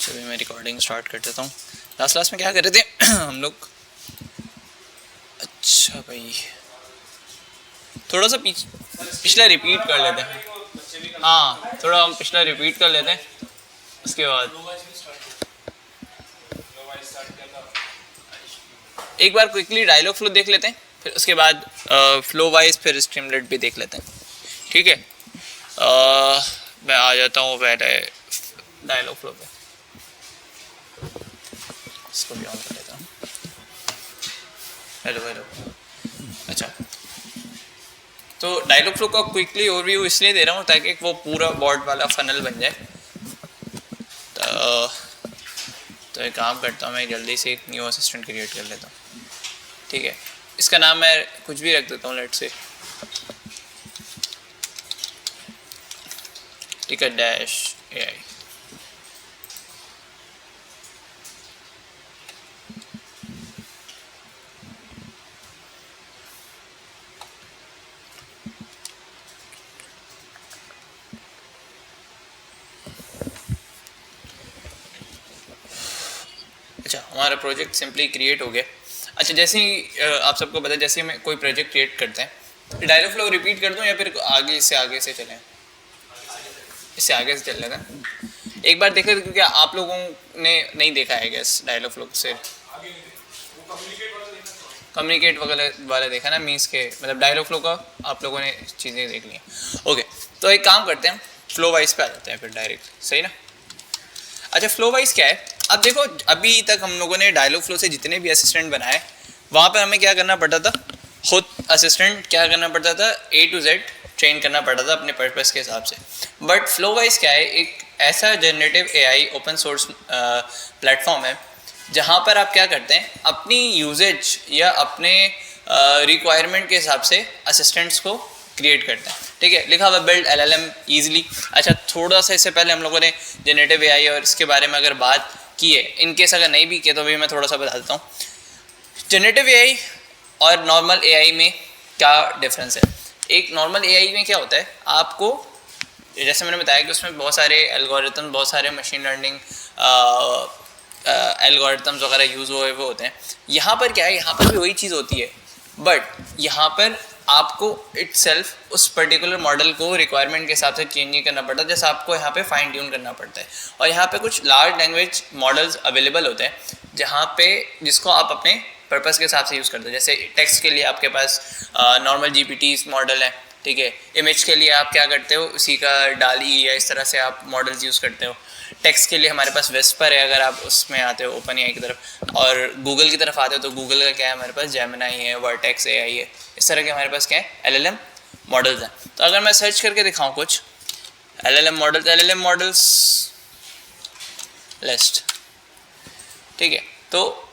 चलिए मैं recording start कर देता हूँ। लास्ट में क्या कर रहे थे हम लोग? अच्छा भाई थोड़ा सा पिछला रिपीट कर लेते हैं। हाँ थोड़ा हम पिछला रिपीट कर लेते हैं, उसके बाद एक बार क्विकली डायलॉग फ्लो देख लेते हैं, फिर उसके बाद फ्लो वाइज फिर स्ट्रीमलेट भी देख लेते हैं। ठीक है, मैं आ जाता हूँ पहले डायलॉग फ्लो पे, इसको भी ऑन कर लेता हूँ। हेलो अच्छा, तो डायलॉग फ्लो का क्विकली ओवरव्यू इसलिए दे रहा हूँ ताकि वो पूरा बॉर्ड वाला फनल बन जाए। तो एक काम करता हूँ, मैं जल्दी से एक न्यू असिस्टेंट क्रिएट कर लेता हूँ। ठीक है, इसका नाम मैं कुछ भी रख देता हूँ, let's say ticket dash AI. अच्छा, हमारा प्रोजेक्ट सिंपली क्रिएट हो गया। अच्छा, जैसे ही आप सबको पता है, जैसे ही मैं कोई प्रोजेक्ट क्रिएट करते हैं, डायलॉग फ्लो रिपीट कर दूं या फिर आगे से चलें? इससे आगे से चल लेते हैं। एक बार देखें, क्योंकि आप लोगों ने नहीं देखा है गैस डायलॉग फ्लो से कम्युनिकेट वगैरह वाला देखा ना, मीन्स के मतलब डायलॉग फ्लो का आप लोगों ने चीज़ें देख ली। ओके, तो एक काम करते हैं, फ्लो वाइज पे आ जाते हैं फिर डायरेक्ट, सही ना? अच्छा, फ्लो वाइज क्या है? अब देखो, अभी तक हम लोगों ने डायलॉग फ्लो से जितने भी असिस्टेंट बनाए, वहाँ पर हमें क्या करना पड़ता था? खुद असिस्टेंट क्या करना पड़ता था? A to Z ट्रेन करना पड़ता था अपने पर्पस के हिसाब से। बट फ्लो वाइज क्या है? एक ऐसा generative AI open source platform है जहाँ पर आप क्या करते हैं, अपनी यूजेज या अपने रिक्वायरमेंट के हिसाब से असिस्टेंट्स को क्रिएट करते हैं। ठीक है, लिखा हुआ बिल्ड LLM ईजिली। अच्छा, थोड़ा सा इससे पहले हम लोगों ने जनरेटिव AI और इसके बारे में अगर बात की है, इनकेस अगर नहीं भी किया तो अभी मैं थोड़ा सा बता देता हूँ। जनरेटिव AI और नॉर्मल AI में क्या डिफरेंस है? एक नॉर्मल AI में क्या होता है, आपको जैसे मैंने बताया कि उसमें बहुत सारे एल्गोरिथम, बहुत सारे मशीन लर्निंग एल्गोरिथम्स वगैरह यूज़ हुए हुए होते हैं। यहाँ पर क्या है, यहाँ पर भी वही चीज़ होती है, बट यहाँ पर आपको इटसेल्फ उस पर्टिकुलर मॉडल को रिक्वायरमेंट के हिसाब से चेंज नहीं करना पड़ता, जैसे आपको यहाँ पे फाइन ट्यून करना पड़ता है। और यहाँ पे कुछ लार्ज लैंग्वेज मॉडल्स अवेलेबल होते हैं जहाँ पे जिसको आप अपने पर्पस के हिसाब से यूज़ करते हैं। जैसे टेक्स्ट के लिए आपके पास नॉर्मल GPT मॉडल है। ठीक है, इमेज के लिए आप क्या करते हो, उसी का डाली या इस तरह से आप मॉडल्स यूज़ करते हो। टेक्स्ट के लिए हमारे पास वेस्पर है, अगर आप उसमें आते हो ओपन AI की तरफ, और गूगल की तरफ आते हो तो गूगल का क्या है, हमारे पास जेमिनी है, वर्टेक्स AI है, इस तरह के हमारे पास क्या है, LLM मॉडल्स हैं। तो अगर मैं सर्च करके दिखाऊँ कुछ LLM मॉडल्स लिस्ट, ठीक है, तो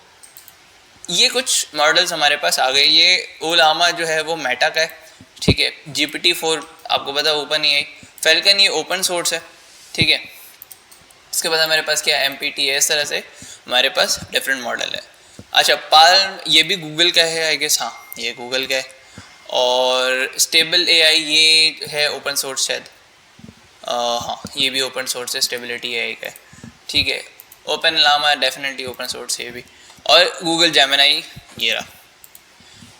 ये कुछ मॉडल्स हमारे पास आ गए। ये ओलामा जो है वो मेटा का है। ठीक है, GPT-4 आपको पता है ओपन AI, फैल्कन ये ओपन सोर्स है। ठीक है, इसके बाद हमारे पास क्या है, MPT है, इस तरह से हमारे पास डिफरेंट मॉडल है। अच्छा, पाल्म ये भी गूगल का है आई गेस, हाँ ये गूगल का है। और स्टेबल AI ये है ओपन सोर्स शायद, हाँ ये भी ओपन सोर्स है, स्टेबिलिटी AI का है। ठीक है, open Llama definitely open source है ये भी, और गूगल जेमिनी ये रहा।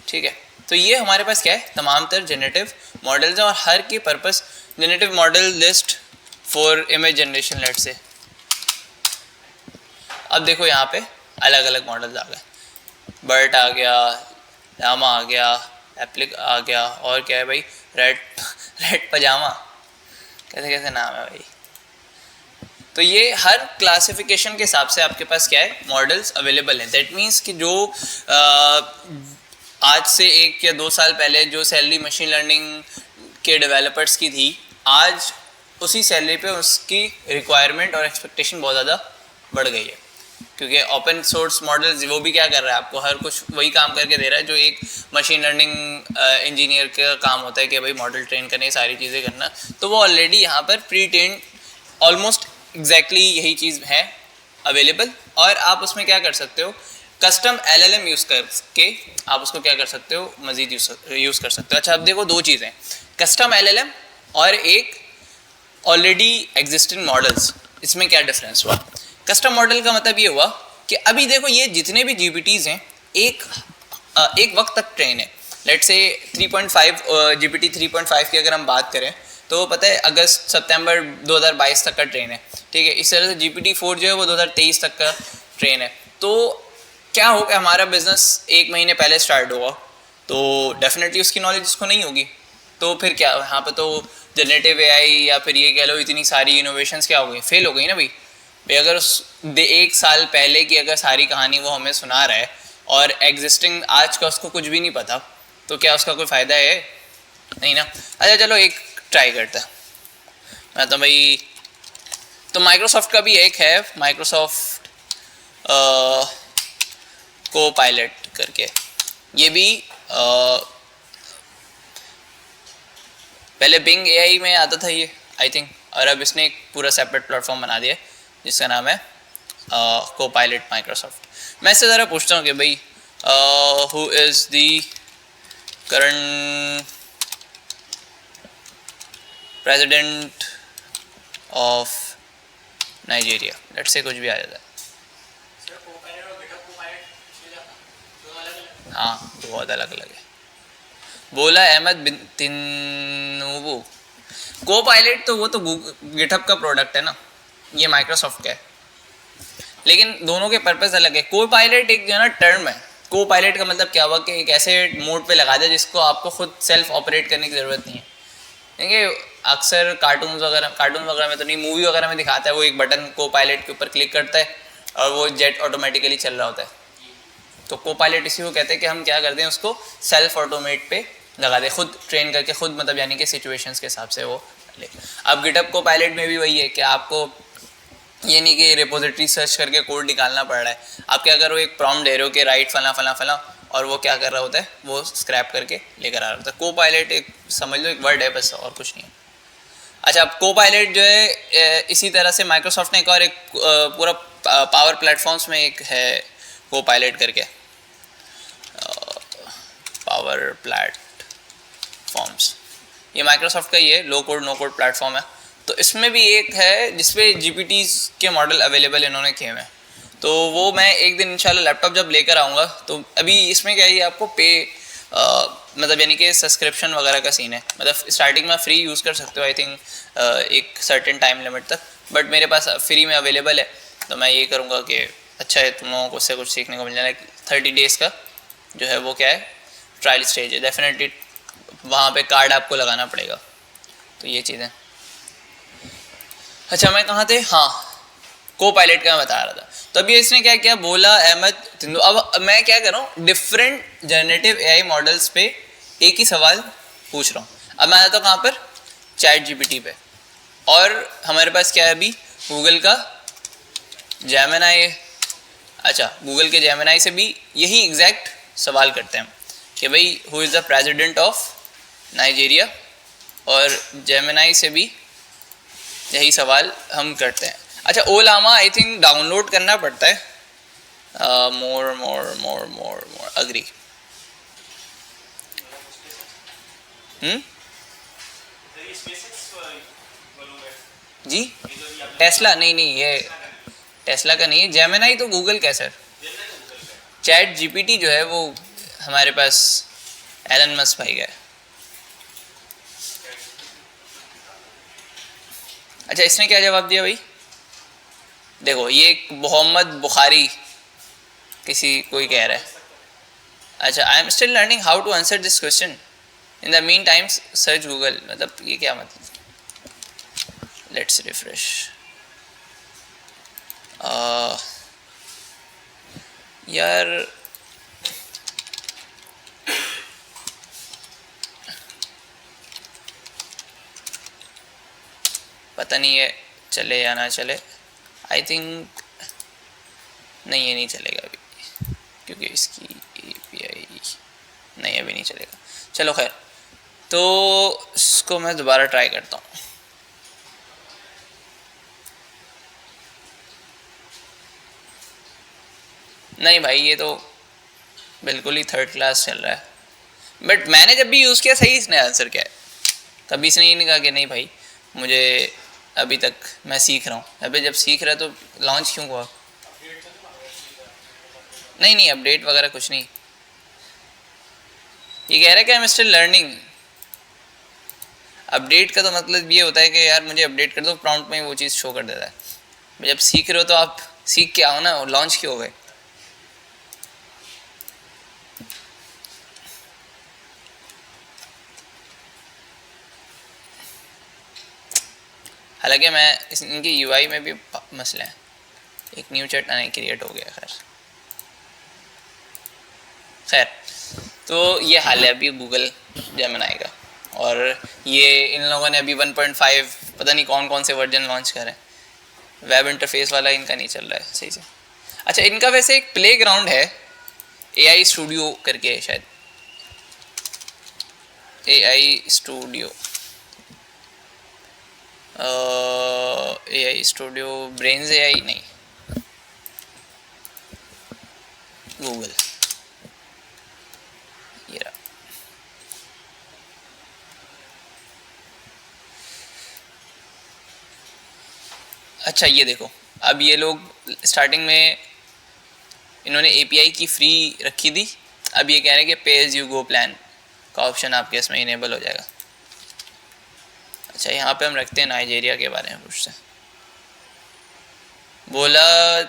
ठीक है, तो ये हमारे पास क्या है, तमाम तर जनरेटिव मॉडल्स हैं, और हर के purpose generative model list for image generation let's see. अब देखो यहाँ पे अलग अलग मॉडल्स आ गए, बर्ट आ गया, लामा आ गया, एप्लिक आ गया, और क्या है भाई, रेड पजामा, कैसे कैसे नाम है भाई। तो ये हर क्लासिफिकेशन के हिसाब से आपके पास क्या है, मॉडल्स अवेलेबल हैं। दैट मीन्स कि जो आज से 1 या 2 साल पहले जो सैलरी मशीन लर्निंग के डेवलपर्स की थी, आज उसी सैलरी पे उसकी रिक्वायरमेंट और एक्सपेक्टेशन बहुत ज़्यादा बढ़ गई है, क्योंकि ओपन सोर्स मॉडल्स वो भी क्या कर रहा है, आपको हर कुछ वही काम करके दे रहा है जो एक मशीन लर्निंग इंजीनियर का काम होता है कि भाई मॉडल ट्रेन करने, सारी चीज़ें करना। तो वो ऑलरेडी यहाँ पर प्री ट्रेन ऑलमोस्ट एग्जैक्टली यही चीज़ है अवेलेबल, और आप उसमें क्या कर सकते हो, कस्टम LLM यूज़ करके आप उसको क्या कर सकते हो, मज़ीद यूज़ कर सकते हो। अच्छा, अब देखो दो चीज़ें, कस्टम LLM और एक ऑलरेडी एग्जिस्टिंग मॉडल्स, इसमें क्या डिफरेंस हुआ? कस्टम मॉडल का मतलब ये हुआ कि अभी देखो ये जितने भी जीपीटीज हैं एक वक्त तक ट्रेन है। लेट्स से 3.5 जीपीटी 3.5 की अगर हम बात करें तो पता है अगस्त सितंबर 2022 तक का ट्रेन है, ठीक है। इस तरह से जीपीटी 4 जो है वो 2023 तक का ट्रेन है। तो क्या होगा, हमारा बिजनेस एक महीने पहले स्टार्ट हुआ तो डेफिनेटली उसकी नॉलेज उसको नहीं होगी, तो फिर क्या यहाँ पे तो जनरेटिव एआई या फिर ये कह लो इतनी सारी इनोवेशंस क्या हो गई, फेल हो गई ना भाई। अगर उस एक साल पहले की अगर सारी कहानी वो हमें सुना रहा है और एग्जिस्टिंग आज का उसको कुछ भी नहीं पता, तो क्या उसका कोई फ़ायदा है? नहीं ना। अच्छा चलो एक ट्राई करते हैं। मैं तो भाई तो माइक्रोसॉफ्ट का भी एक है, माइक्रोसॉफ्ट को पायलट करके, ये भी पहले बिंग एआई में आता था ये आई थिंक, और अब इसने एक पूरा सेपरेट प्लेटफॉर्म बना दिया जिसका नाम है को पायलट माइक्रोसॉफ्ट। मैं इससे ज़रा पूछता हूँ कि भाई who is the current president of Nigeria, let's say कुछ भी आ जाता है। हाँ बहुत अलग अलग है। बोला अहमद बिन तिनुबू। को पायलट तो वो तो गिटहब का प्रोडक्ट है ना, ये माइक्रोसॉफ्ट का है, लेकिन दोनों के पर्पस अलग है। को पायलट एक जो है ना टर्म है, को पायलट का मतलब क्या हुआ कि एक ऐसे मोड पे लगा दे जिसको आपको खुद सेल्फ ऑपरेट करने की ज़रूरत नहीं है। देखिए अक्सर कार्टून वगैरह में तो नहीं, मूवी वगैरह में दिखाता है वो एक बटन को पायलट के ऊपर क्लिक करता है और वो जेट ऑटोमेटिकली चल रहा होता है। तो को पायलट इसी को कहते हैं कि हम क्या करते हैं उसको सेल्फ ऑटोमेट पे लगा दे, खुद ट्रेन करके खुद, मतलब यानी कि सिचुएशंस के हिसाब से वो ले। अब गिटहब को पायलट में भी वही है कि आपको ये नहीं कि रिपोजिटरी सर्च करके कोड निकालना पड़ रहा है, आप क्या करो एक प्रॉम्प्ट दे रहे हो कि राइट फला फला फला, और वो क्या कर रहा होता है वो स्क्रैप करके लेकर आ रहा होता है। को पायलट एक समझ लो एक वर्ड है बस, और कुछ नहीं है। अच्छा अब को पायलट जो है इसी तरह से माइक्रोसॉफ्ट ने एक और एक पूरा पावर प्लेटफॉर्म्स में एक है को पायलट करके, पावर प्लेटफॉर्म्स, ये माइक्रोसॉफ्ट का ही है, लो कोड नो कोड प्लेटफॉर्म है। तो इसमें भी एक है जिसपे जीपीटीज़ के मॉडल अवेलेबल इन्होंने किए हुए हैं, तो वो मैं एक दिन इंशाल्लाह लैपटॉप जब लेकर आऊँगा तो अभी इसमें क्या है आपको पे मतलब यानी कि सब्सक्रिप्शन वगैरह का सीन है, मतलब स्टार्टिंग में फ्री यूज़ कर सकते हो आई थिंक एक सर्टेन टाइम लिमिट तक, बट मेरे पास फ्री में अवेलेबल है। तो मैं ये करूँगा कि अच्छा है तुम लोगों को उससे कुछ सीखने को मिल जाए। 30 डेज़ का जो है वो क्या है ट्रायल स्टेज है, डेफिनेटली वहाँ पे कार्ड आपको लगाना पड़ेगा। तो ये चीज़ें। अच्छा मैं कहाँ थे, हाँ को पायलट का मैं बता रहा था। तो अभी इसने क्या किया, बोला अहमद तिंदू। अब मैं क्या कर रहा हूँ डिफरेंट जनरेटिव एआई मॉडल्स पे एक ही सवाल पूछ रहा हूँ। अब मैं आता हूँ कहाँ पर, चैट जीपीटी पे, और हमारे पास क्या है अभी गूगल का जेमिनाई। अच्छा गूगल के जेमिनाई से भी यही एग्जैक्ट सवाल करते हैं कि भाई who is the president of Nigeria, और जेमिनाई से भी यही सवाल हम करते हैं। अच्छा ओलामा आई थिंक डाउनलोड करना पड़ता है, मोर मोर मोर मोर मोर अग्री। जी टेस्ला नहीं नहीं, ये टेस्ला का नहीं है, जेमिनाई तो गूगल का है सर। चैट जीपीटी जो है वो हमारे पास एलन मस्क भाई का है। अच्छा इसने क्या जवाब दिया भाई, देखो ये मोहम्मद बुखारी किसी कोई कह रहा है। अच्छा I am still learning how to answer this question, in the mean times search Google, मतलब ये क्या मतलब, लेट्स रिफ्रेश। यार पता नहीं है चले या ना चले, आई थिंक नहीं ये नहीं चलेगा अभी क्योंकि इसकी API नहीं अभी नहीं चलेगा। चलो खैर, तो इसको मैं दोबारा ट्राई करता हूँ। नहीं भाई ये तो बिल्कुल ही थर्ड क्लास चल रहा है, बट मैंने जब भी यूज़ किया सही इसने आंसर किया है, कभी इसने ये नहीं कहा कि नहीं भाई मुझे अभी तक मैं सीख रहा हूँ। अभी जब सीख रहा तो लॉन्च क्यों हुआ? नहीं नहीं, अपडेट वगैरह कुछ नहीं। ये कह रहा है कि आई एम स्टिल लर्निंग। अपडेट का तो मतलब ये होता है कि यार मुझे अपडेट कर दो, प्रॉम्प्ट में वो चीज़ शो कर देता है। जब सीख रहे हो तो आप सीख के आओ ना, और लॉन्च क्यों हो गए? हालांकि मैं इनके यूआई में भी मसले हैं। एक न्यू चैट नहीं क्रिएट हो गया। खैर तो ये हाल है अभी गूगल जेमिनी का। और ये इन लोगों ने अभी 1.5 पता नहीं कौन कौन से वर्जन लॉन्च करे। वेब इंटरफेस वाला इनका नहीं चल रहा है सही से। अच्छा, इनका वैसे एक प्ले ग्राउंड है, AI स्टूडियो करके है शायद, AI studio, AI studio, brains AI नहीं, गूगल ये रहा। अच्छा ये देखो, अब ये लोग स्टार्टिंग में इन्होंने API की फ्री रखी थी, अब ये कह रहे हैं कि पे एज यू गो प्लान का ऑप्शन आपके इसमें इनेबल हो जाएगा। अच्छा यहाँ पे हम रखते हैं नाइजीरिया के बारे में पूछते हैं। बोला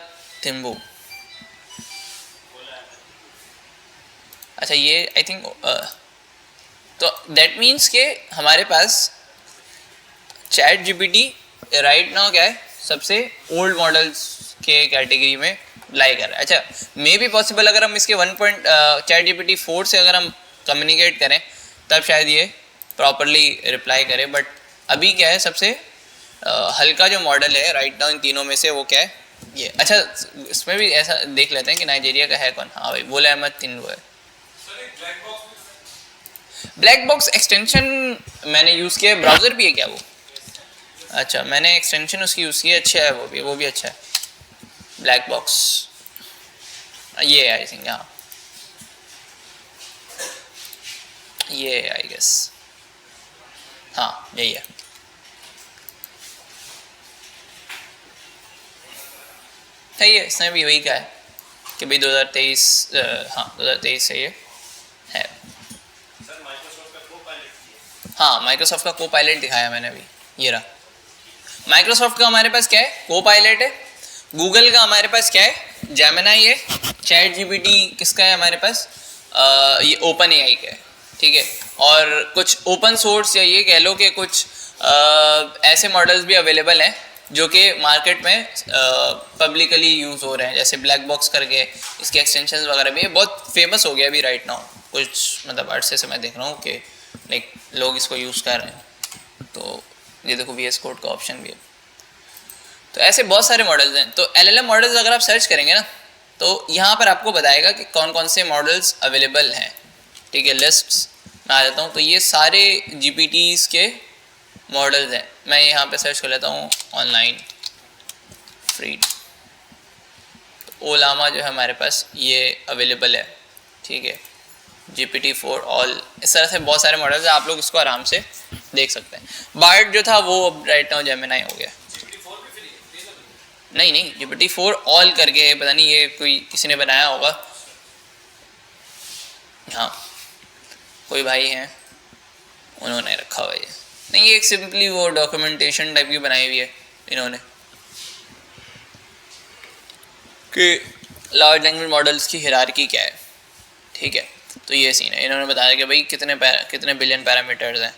तिम्बू। अच्छा ये आई थिंक तो दैट मीन्स के हमारे पास चैट GPT राइट नाउ क्या है, सबसे ओल्ड मॉडल्स के कैटेगरी में लाई कर रहा है। अच्छा मे बी पॉसिबल अगर हम इसके चैट GPT 4 से अगर हम कम्युनिकेट करें तब शायद ये प्रॉपरली रिप्लाई करे, बट अभी क्या है सबसे हल्का जो मॉडल है राइट नाउ इन तीनों में से वो क्या है ये। अच्छा इसमें भी ऐसा देख लेते हैं कि नाइजीरिया का है कौन। हाँ भाई बोला अहमद तिन्बू है। ब्लैक बॉक्स एक्सटेंशन मैंने यूज़ किया है, ब्राउज़र भी है क्या वो? अच्छा मैंने एक्सटेंशन उसकी यूज़ की है, अच्छा है वो भी अच्छा है। ब्लैक बॉक्स ये आई थिंक, हाँ ये आई गेस, हाँ यही है। सही है, इसने भी वही कहा है कि भाई 2023, हाँ 2023 से ये है। हाँ माइक्रोसॉफ्ट का को पायलट दिखाया मैंने अभी, ये रहा। माइक्रोसॉफ्ट का हमारे पास क्या है, को पायलट है। गूगल का हमारे पास क्या है, जेमिनी है। चैट GPT किसका है हमारे पास, ये ओपन AI का है, ठीक है। और कुछ ओपन सोर्स या ये कह लो कि कुछ ऐसे मॉडल्स भी अवेलेबल हैं जो कि मार्केट में पब्लिकली यूज़ हो रहे हैं, जैसे ब्लैक बॉक्स करके इसके एक्सटेंशंस वगैरह भी है। बहुत फेमस हो गया अभी राइट नाउ, कुछ मतलब अरसे से मैं देख रहा हूँ कि लाइक लोग इसको यूज़ कर रहे हैं। तो ये देखो VS कोड का ऑप्शन भी है। तो ऐसे बहुत सारे मॉडल्स हैं। तो LLM मॉडल्स अगर आप सर्च करेंगे ना तो यहाँ पर आपको बताएगा कि कौन कौन से मॉडल्स अवेलेबल हैं, ठीक है। लिस्ट्स में आ जाता हूँ तो ये सारे GPTs के मॉडल्स हैं। मैं यहाँ पे सर्च कर लेता हूँ ऑनलाइन फ्री, ओलामा जो है हमारे पास ये अवेलेबल है, ठीक है। GPT-4 ऑल, इस तरह से बहुत सारे मॉडल्स हैं, आप लोग इसको आराम से देख सकते हैं। बार्ड जो था वो अब राइट नाउ जेमिनी हो गया। नहीं नहीं, GPT-4 ऑल करके पता नहीं ये कोई किसी ने बनाया होगा, हाँ कोई भाई हैं उन्होंने रखा हुआ ये। नहीं ये एक सिंपली वो डॉक्यूमेंटेशन टाइप की बनाई हुई है इन्होंने कि लार्ज लैंग्वेज मॉडल्स की हिरार्की क्या है, ठीक है। तो ये सीन है, इन्होंने बताया कि भाई कितने बिलियन पैरामीटर्स हैं।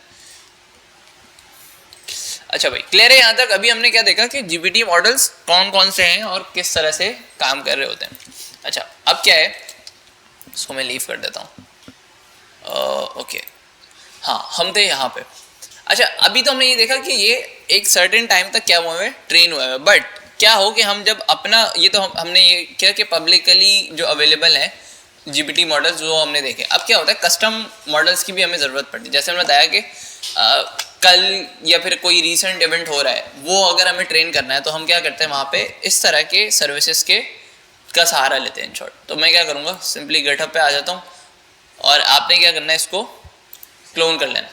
अच्छा भाई क्लियर है यहाँ तक। अभी हमने क्या देखा कि GPT मॉडल्स कौन कौन से हैं और किस तरह से काम कर रहे होते हैं। अच्छा अब क्या है, इसको मैं लीव कर देता हूँ। ओके हाँ हम थे यहाँ पे। अच्छा अभी तो हमने ये देखा कि ये एक सर्टेन टाइम तक क्या हुआ है, ट्रेन हुआ है। बट क्या हो कि हम जब अपना ये तो हमने ये किया कि पब्लिकली जो अवेलेबल है GPT मॉडल्स वो हमने देखे। अब क्या होता है, कस्टम मॉडल्स की भी हमें ज़रूरत पड़ती है। जैसे हमने बताया कि कल या फिर कोई रीसेंट इवेंट हो रहा है वो अगर हमें ट्रेन करना है तो हम क्या करते हैं वहाँ पे इस तरह के सर्विसेज के का सहारा लेते हैं इन शॉर्ट। तो मैं क्या करूँगा, सिंपली गिटहब पे आ जाता हूँ और आपने क्या करना है, इसको क्लोन कर लेना।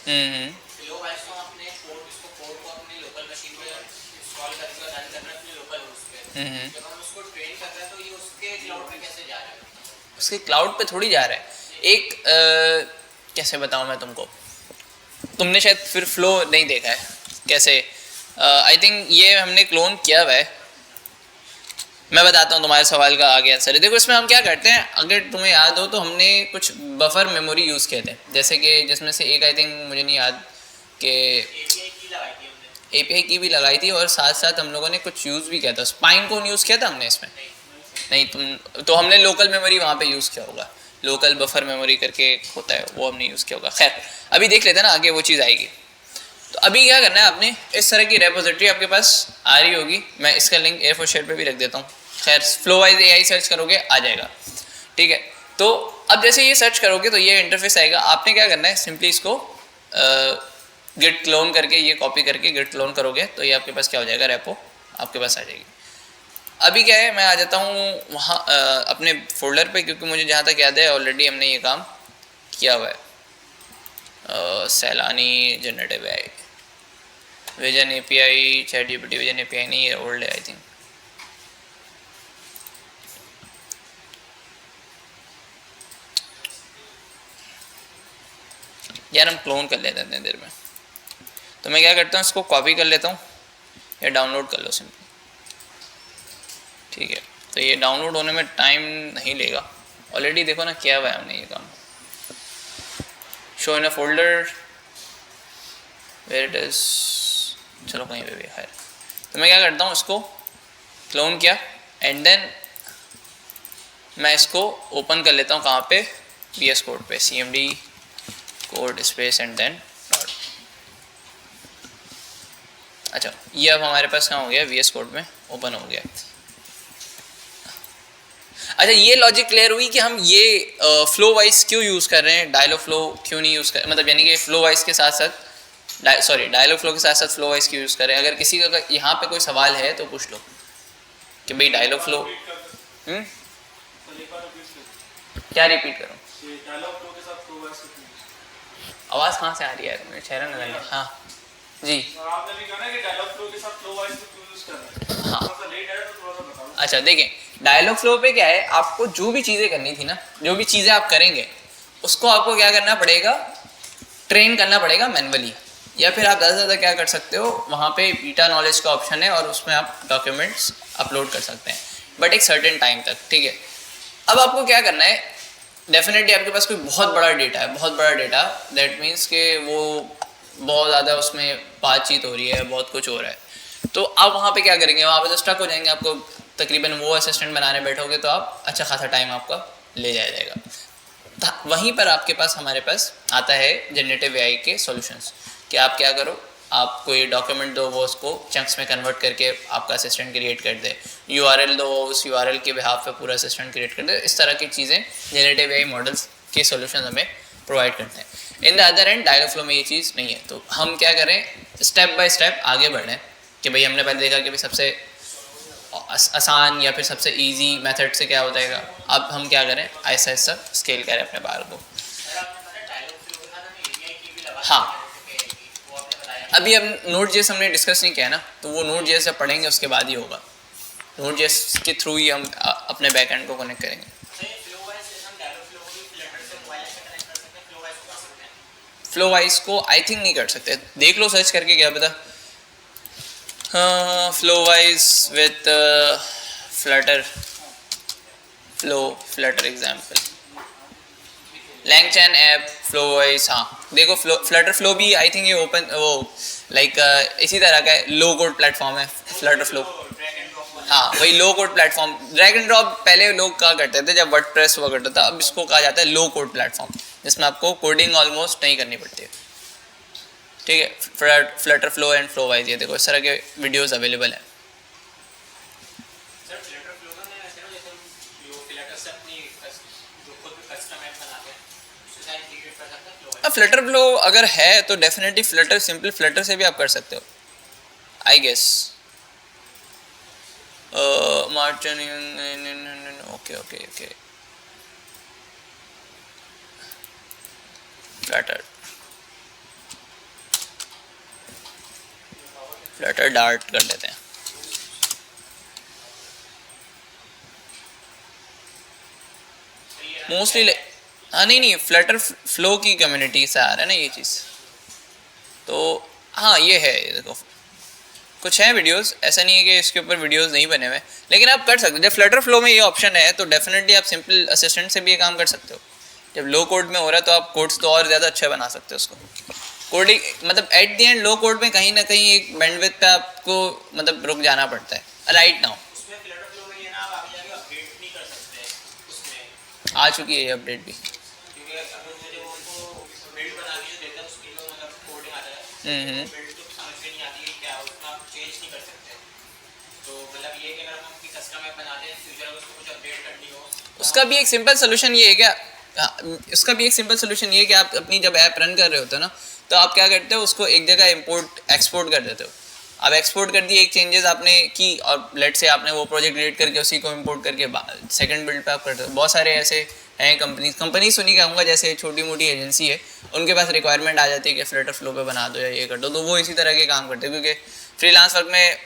फ्लो वाइज को अपने कोड इसको कोड को अपने लोकल मशीन पे इंस्टॉल करके और रन करना अपने लोकल होस्ट पे। जब हम उसको ट्रेन कर रहे हैं तो ये उसके क्लाउड पे कैसे जा रहा है? उसके क्लाउड पे थोड़ी जा रहा है। एक कैसे बताऊं मैं तुमको, तुमने शायद फिर फ्लो नहीं देखा है कैसे। आई थिंक ये हमने क्लोन किया हुआ है। मैं बताता हूँ तुम्हारे सवाल का आगे आंसर है। देखो इसमें हम क्या करते हैं, अगर तुम्हें याद हो तो हमने कुछ बफर मेमोरी यूज़ किए थे, जैसे कि जिसमें से एक आई थिंक मुझे नहीं याद कि API की भी लगाई थी और साथ साथ हम लोगों ने कुछ यूज़ भी किया था। स्पाइन कोन यूज़ किया था हमने इसमें? नहीं तुम तो हमने लोकल मेमोरी वहाँ पे यूज़ किया होगा, लोकल बफर मेमोरी करके होता है वो हमने यूज़ किया होगा। खैर अभी देख लेते हैं ना, आगे वो चीज़ आएगी। तो अभी क्या करना है आपने, इस तरह की रेपोजिटरी आपके पास आ रही होगी, मैं इसका लिंक A4 पे भी रख देता हूँ। खैर फ्लोवाइज AI सर्च करोगे आ जाएगा, ठीक है। तो अब जैसे ये सर्च करोगे तो ये इंटरफेस आएगा। आपने क्या करना है, सिंपली इसको गिट क्लोन करके ये कॉपी करके गिट क्लोन करोगे तो ये आपके पास क्या हो जाएगा, रेपो आपके पास आ जाएगी। अभी क्या है, मैं आ जाता हूँ वहाँ अपने फोल्डर पे, क्योंकि मुझे जहाँ तक याद है ऑलरेडी हमने ये काम किया हुआ है। सैलानी generative AI, vision API, ChatGPT vision API नहीं, ये ओल्ड है आई थिंक। यार हम क्लोन कर लेते हैं इतनी देर में, तो मैं क्या करता हूँ इसको कॉपी कर लेता हूँ या डाउनलोड कर लो सिंपली, ठीक है। तो ये डाउनलोड होने में टाइम नहीं लेगा, ऑलरेडी देखो ना किया हुआ है हमने ये काम। Show in a folder where it is, चलो कहीं पे भी खैर। तो मैं क्या करता हूँ, इसको क्लोन किया एंड देन मैं इसको ओपन कर लेता हूँ कहाँ पे, VS कोड पे, CMD code space and then dot. अच्छा ये अब हमारे पास कहाँ हो गया, VS कोड में ओपन हो गया। अच्छा ये लॉजिक क्लियर हुई कि हम ये फ्लो वाइज क्यों यूज़ कर रहे हैं, डायलॉग फ्लो क्यों नहीं यूज़ कर, मतलब यानी कि फ्लो वाइज के साथ साथ डायलॉग फ्लो के साथ साथ फ्लो वाइज क्यों यूज़ कर रहे हैं। अगर किसी का यहाँ पे कोई सवाल है तो पूछ लो कि भाई डायलॉग फ्लो क्या रिपीट करूँ, आवाज़ कहाँ से आ रही है, मेरे चेहरा नजर नहीं। हाँ जी आपने भी कहा ना कि डायलॉग फ्लो के साथ फ्लो वाइज क्यों यूज़ कर रहे हैं। हाँ थोड़ा सा लेट है तो थोड़ा सा बताओ। अच्छा देखें, डायलॉग फ्लो पे क्या है, आपको जो भी चीज़ें करनी थी ना, जो भी चीज़ें आप करेंगे उसको आपको क्या करना पड़ेगा, ट्रेन करना पड़ेगा मैनुअली, या फिर आप ज़्यादा से ज़्यादा क्या कर सकते हो, वहाँ पे बीटा नॉलेज का ऑप्शन है और उसमें आप डॉक्यूमेंट्स अपलोड कर सकते हैं, बट एक सर्टेन टाइम तक, ठीक है। अब आपको क्या करना है, डेफिनेटली आपके पास कोई बहुत बड़ा डेटा है, बहुत बड़ा डेटा, दैट मीन्स कि वो बहुत ज़्यादा उसमें बातचीत हो रही है, बहुत कुछ हो रहा है, तो आप वहाँ पे क्या करेंगे, वहाँ पे तो स्टक हो जाएंगे। आपको तकरीबन वो असिस्टेंट बनाने बैठोगे तो आप अच्छा खासा टाइम आपका ले जाएगा। वहीं पर आपके पास हमारे पास आता है जनरेटिव AI के सॉल्यूशंस कि आप क्या करो, आप कोई डॉक्यूमेंट दो, वो उसको चंक्स में कन्वर्ट करके आपका असिस्टेंट क्रिएट कर दे, URL दो, उस URL के बिहाफ पे पूरा असिस्टेंट क्रिएट कर दे। इस तरह की चीज़ें जनरेटिव AI मॉडल्स के सॉल्यूशन हमें प्रोवाइड करते हैं। In the other end Dialogflow में ये चीज़ नहीं है, तो हम क्या करें, स्टेप बाय स्टेप आगे बढ़ें कि भाई हमने पहले देखा कि भाई सबसे आसान या फिर सबसे इजी मेथड से क्या हो जाएगा, अब हम क्या करें, ऐसा ऐसा स्केल करें अपने बार को। हाँ अभी हम Node.js हमने डिस्कस नहीं किया ना, तो वो Node.js जब पढ़ेंगे उसके बाद ही होगा, Node.js के थ्रू ही हम अपने बैकएंड को कनेक्ट करेंगे। फ्लो वाइज को आई थिंक नहीं कर सकते, देख लो सर्च करके क्या पता। Flowise with Flutter, Flutter example, LangChain app Flowise. हाँ देखो फ्लटर फ्लो भी आई थिंक ये ओपन वो लाइक इसी तरह का लो कोड प्लेटफॉर्म है फ्लटर फ्लो। हाँ वही low code platform, drag and drop पहले लोग कहा करते थे जब वर्डप्रेस हुआ करता था, अब इसको कहा जाता है लो कोड प्लेटफॉर्म, जिसमें आपको कोडिंग ऑलमोस्ट नहीं करनी पड़ती है, ठीक है। Flutter flow and flow wise, ये देखो इस तरह के वीडियोस अवेलेबल हैं। अब फ्लटर फ्लो अगर है तो डेफिनेटली फ्लटर, सिंपल फ्लटर से भी आप कर सकते हो I guess. Martin okay okay okay Flutter Dart कर लेते हैं। मोस्टली हाँ नहीं फ्लटर फ्लो की कम्युनिटी से आ रहा है ना ये चीज़। तो हाँ ये है, देखो कुछ है वीडियोस, ऐसा नहीं है कि इसके ऊपर वीडियोस नहीं बने हुए, लेकिन आप कर सकते हो। जब फ्लटर फ्लो में ये ऑप्शन है तो डेफिनेटली आप सिंपल असिस्टेंट से भी ये काम कर सकते हो। जब लो कोड में हो रहा है तो आप कोड्स तो और ज़्यादा अच्छा बना सकते हो उसको। कोडिंग मतलब at the and low code में कहीं ना कहीं एक बैंडविड्थ पे आपको मतलब रुक जाना पड़ता है राइट नाउ। आ चुकी है ये अपडेट भी। उसका भी एक सिंपल सोल्यूशन ये है क्या, इसका भी एक सिंपल सोल्यूशन ये है कि आप अपनी जब ऐप रन कर रहे होते हो ना तो आप क्या करते हो उसको एक जगह इंपोर्ट एक्सपोर्ट कर देते हो। अब एक्सपोर्ट कर दिए, एक चेंजेस आपने की और लेट से आपने वो प्रोजेक्ट क्रिएट करके उसी को इंपोर्ट करके सेकंड बिल्ड पे आप करते हो। बहुत सारे ऐसे हैं कंपनी सुनी कहूँगा, जैसे छोटी मोटी एजेंसी है उनके पास रिक्वायरमेंट आ जाती है कि फ्लटर फ्लो पे बना दो या ये कर दो, तो वो इसी तरह के काम करते हैं क्योंकि फ्रीलांस वर्क में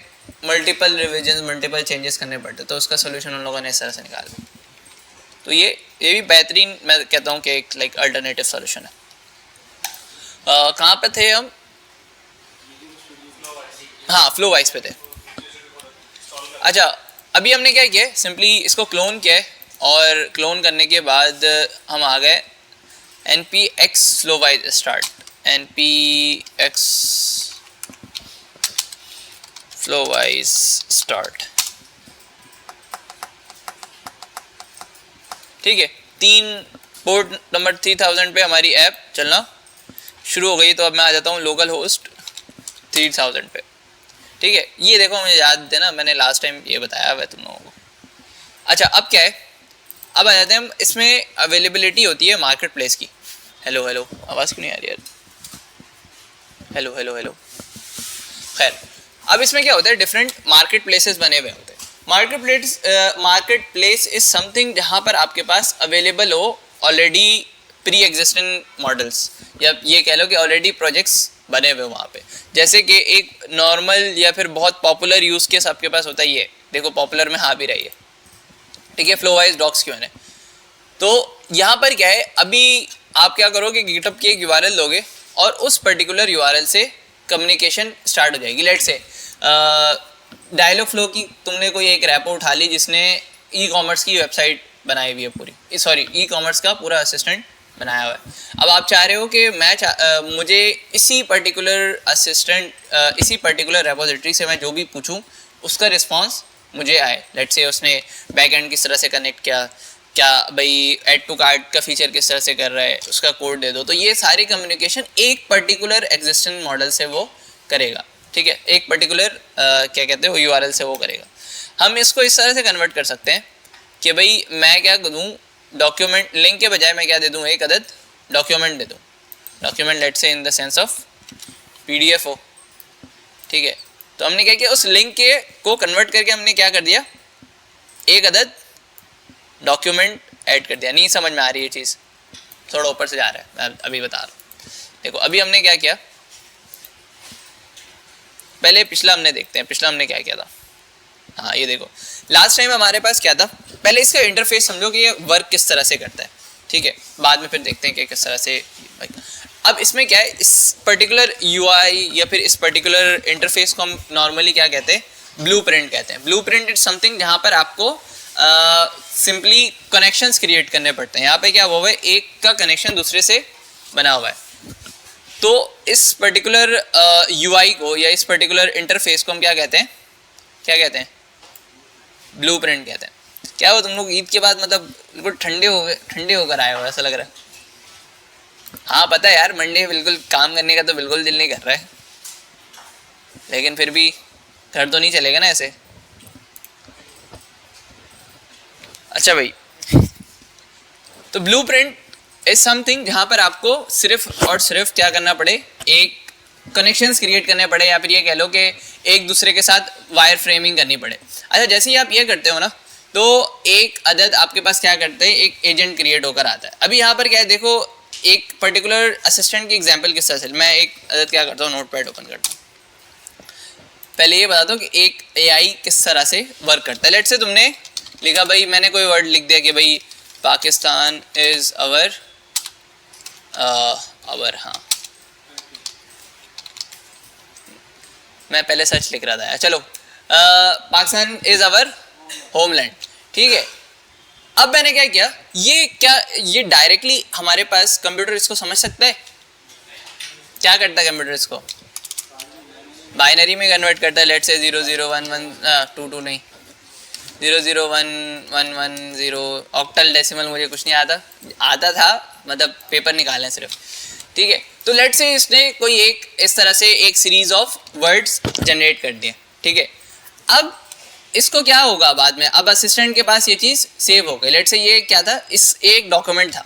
मल्टीपल रिविजन मल्टीपल चेंजेस करने पड़ते, तो उसका सोल्यूशन उन लोगों ने इस तरह से निकाल दिया। तो ये भी बेहतरीन मैं कहता हूँ कि एक लाइक अल्टरनेटिव सोल्यूशन है। कहाँ पे थे हम? हाँ फ्लो वाइज पे थे। अच्छा अभी हमने क्या किया, सिंपली इसको क्लोन किया है और क्लोन करने के बाद हम आ गए npx flowise start, npx flowise start। ठीक है, 3 पोर्ट नंबर 3000 पे हमारी ऐप चलना शुरू हो गई। तो अब मैं आ जाता हूँ लोकल होस्ट 3000 पे। ठीक है, ये देखो मुझे याद देना, मैंने लास्ट टाइम ये बताया हुआ तुम लोगों को। अच्छा अब क्या है, अब आ जाते हैं हम, इसमें अवेलेबिलिटी होती है मार्केट प्लेस की। हेलो हेलो, आवाज़ क्यों नहीं आ रही यार? Hello hello hello. खैर अब इसमें क्या होता है, डिफरेंट मार्केट प्लेसेस बने हुए होते हैं। मार्केट प्लेस इज समथिंग जहाँ पर आपके पास अवेलेबल हो ऑलरेडी प्री एग्जिस्टिंग मॉडल्स, या ये कह लो कि ऑलरेडी प्रोजेक्ट्स बने हुए वहाँ पे। जैसे कि एक नॉर्मल या फिर बहुत पॉपुलर यूज़ केस आपके पास होता है, ये देखो पॉपुलर में हाँ भी रही है, ठीक है, फ्लोवाइज डॉक्स क्यों है। तो यहाँ पर क्या है, अभी आप क्या करोगे, गिटहब की एक यूआरएल लोगे और उस पर्टिकुलर यूआरएल से कम्युनिकेशन स्टार्ट हो जाएगी। लेट से डायलॉग फ्लो की तुमने कोई एक रैपो उठा ली जिसने ई कॉमर्स की वेबसाइट बनाई हुई है पूरी, सॉरी ई कॉमर्स का पूरा असिस्टेंट बनाया हुआ है। अब आप चाह रहे हो कि मुझे इसी पर्टिकुलर रेपोजिटरी से मैं जो भी पूछूं उसका रिस्पांस मुझे आए। लेट्स से उसने बैक एंड किस तरह से कनेक्ट किया, क्या भाई ऐड टू कार्ट का फीचर किस तरह से कर रहा है, उसका कोड दे दो। तो ये सारी कम्युनिकेशन एक पर्टिकुलर एग्जिस्टिंग मॉडल से वो करेगा। ठीक है, एक पर्टिकुलर क्या कहते हैं वो यूआरएल से वो करेगा। हम इसको इस तरह से कन्वर्ट कर सकते हैं कि भाई मैं क्या दूँ, डॉक्यूमेंट लिंक के बजाय मैं क्या दे दूँ, एक अदद डॉक्यूमेंट दे दूँ। डॉक्यूमेंट लेट से in the sense of PDF हो। ठीक है, तो हमने क्या किया, उस लिंक के को कन्वर्ट करके हमने क्या कर दिया, एक अदद डॉक्यूमेंट ऐड कर दिया। नहीं समझ में आ रही है चीज़, थोड़ा ऊपर से जा रहा है, मैं अभी बता रहा हूँ। देखो अभी हमने क्या किया, पहले पिछला हमने देखते हैं, पिछला हमने क्या किया था। हाँ ये देखो, लास्ट टाइम हमारे पास क्या था, पहले इसका इंटरफेस समझो कि ये वर्क किस तरह से करता है। ठीक है, बाद में फिर देखते हैं कि किस तरह से। अब इसमें क्या है, इस पर्टिकुलर यूआई या फिर इस पर्टिकुलर इंटरफेस को हम नॉर्मली क्या कहते हैं, ब्लूप्रिंट कहते हैं। ब्लूप्रिंट इज समथिंग जहाँ पर आपको सिंपली कनेक्शंस क्रिएट करने पड़ते हैं। यहाँ पे क्या हुआ है, एक का कनेक्शन दूसरे से बना हुआ है। तो इस पर्टिकुलर यूआई को या इस पर्टिकुलर इंटरफेस को हम क्या कहते हैं, क्या कहते हैं, ब्लूप्रिंट कहते हैं। क्या हो तुम लोग ईद के बाद मतलब बिल्कुल ठंडे होकर आए हो ऐसा लग रहा है। हाँ पता है यार, मंडे बिल्कुल काम करने का तो बिल्कुल दिल नहीं कर रहा है, लेकिन फिर भी घर तो नहीं चलेगा ना ऐसे। अच्छा भाई, तो ब्लूप्रिंट इज समथिंग जहाँ पर आपको सिर्फ और सिर्फ क्या करना पड़े, एक कनेक्शंस क्रिएट करने पड़े, या फिर ये कह लो कि एक दूसरे के साथ वायर फ्रेमिंग करनी पड़े। अच्छा जैसे ही आप ये करते हो ना, तो एक अदद आपके पास क्या करते हैं, एक एजेंट क्रिएट होकर आता है। अभी यहाँ पर क्या है देखो, एक पर्टिकुलर असिस्टेंट की एग्जांपल किस तरह से, मैं एक अदद क्या करता हूँ, नोटपैड ओपन करता हूँ। पहले ये बता दो कि एक एआई किस तरह से वर्क करता है। लेट्स से तुमने लिखा भाई, मैंने कोई वर्ड लिख दिया कि भाई पाकिस्तान इज़ अवर हाँ, मैं पहले सच लिख रहा था, चलो पाकिस्तान इज़ अवर होमलैंड, ठीक है। अब मैंने क्या किया, ये डायरेक्टली हमारे पास कंप्यूटर इसको समझ सकता है? क्या करता है कंप्यूटर इसको? बाइनरी में कन्वर्ट करता है। लेट्स से 0011 नहीं 001110 ऑक्टल डेसिमल मुझे कुछ नहीं आता था, मतलब पेपर निकालना सिर्फ, ठीक है। तो लेट्स से इसने कोई एक इस तरह से एक सीरीज ऑफ वर्ड्स जनरेट कर दिए, ठीक है। अब इसको क्या होगा बाद में, अब असिस्टेंट के पास ये चीज़ सेव हो गई। लेट्स से ये क्या था, इस एक डॉक्यूमेंट था,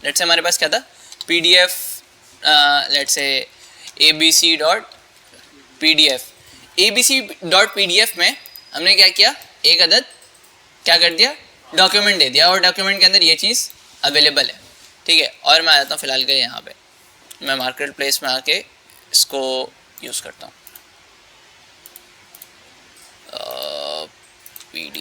लेट्स से हमारे पास क्या था, PDF, लेट्स से abc.pdf में हमने क्या किया, एक अदद क्या कर दिया, डॉक्यूमेंट दे दिया, और डॉक्यूमेंट के अंदर ये चीज़ अवेलेबल है, ठीक है। और मैं आ जाता हूँ फिलहाल के यहाँ पे, मैं मार्केट प्लेस में आके इसको यूज़ करता हूँ। PD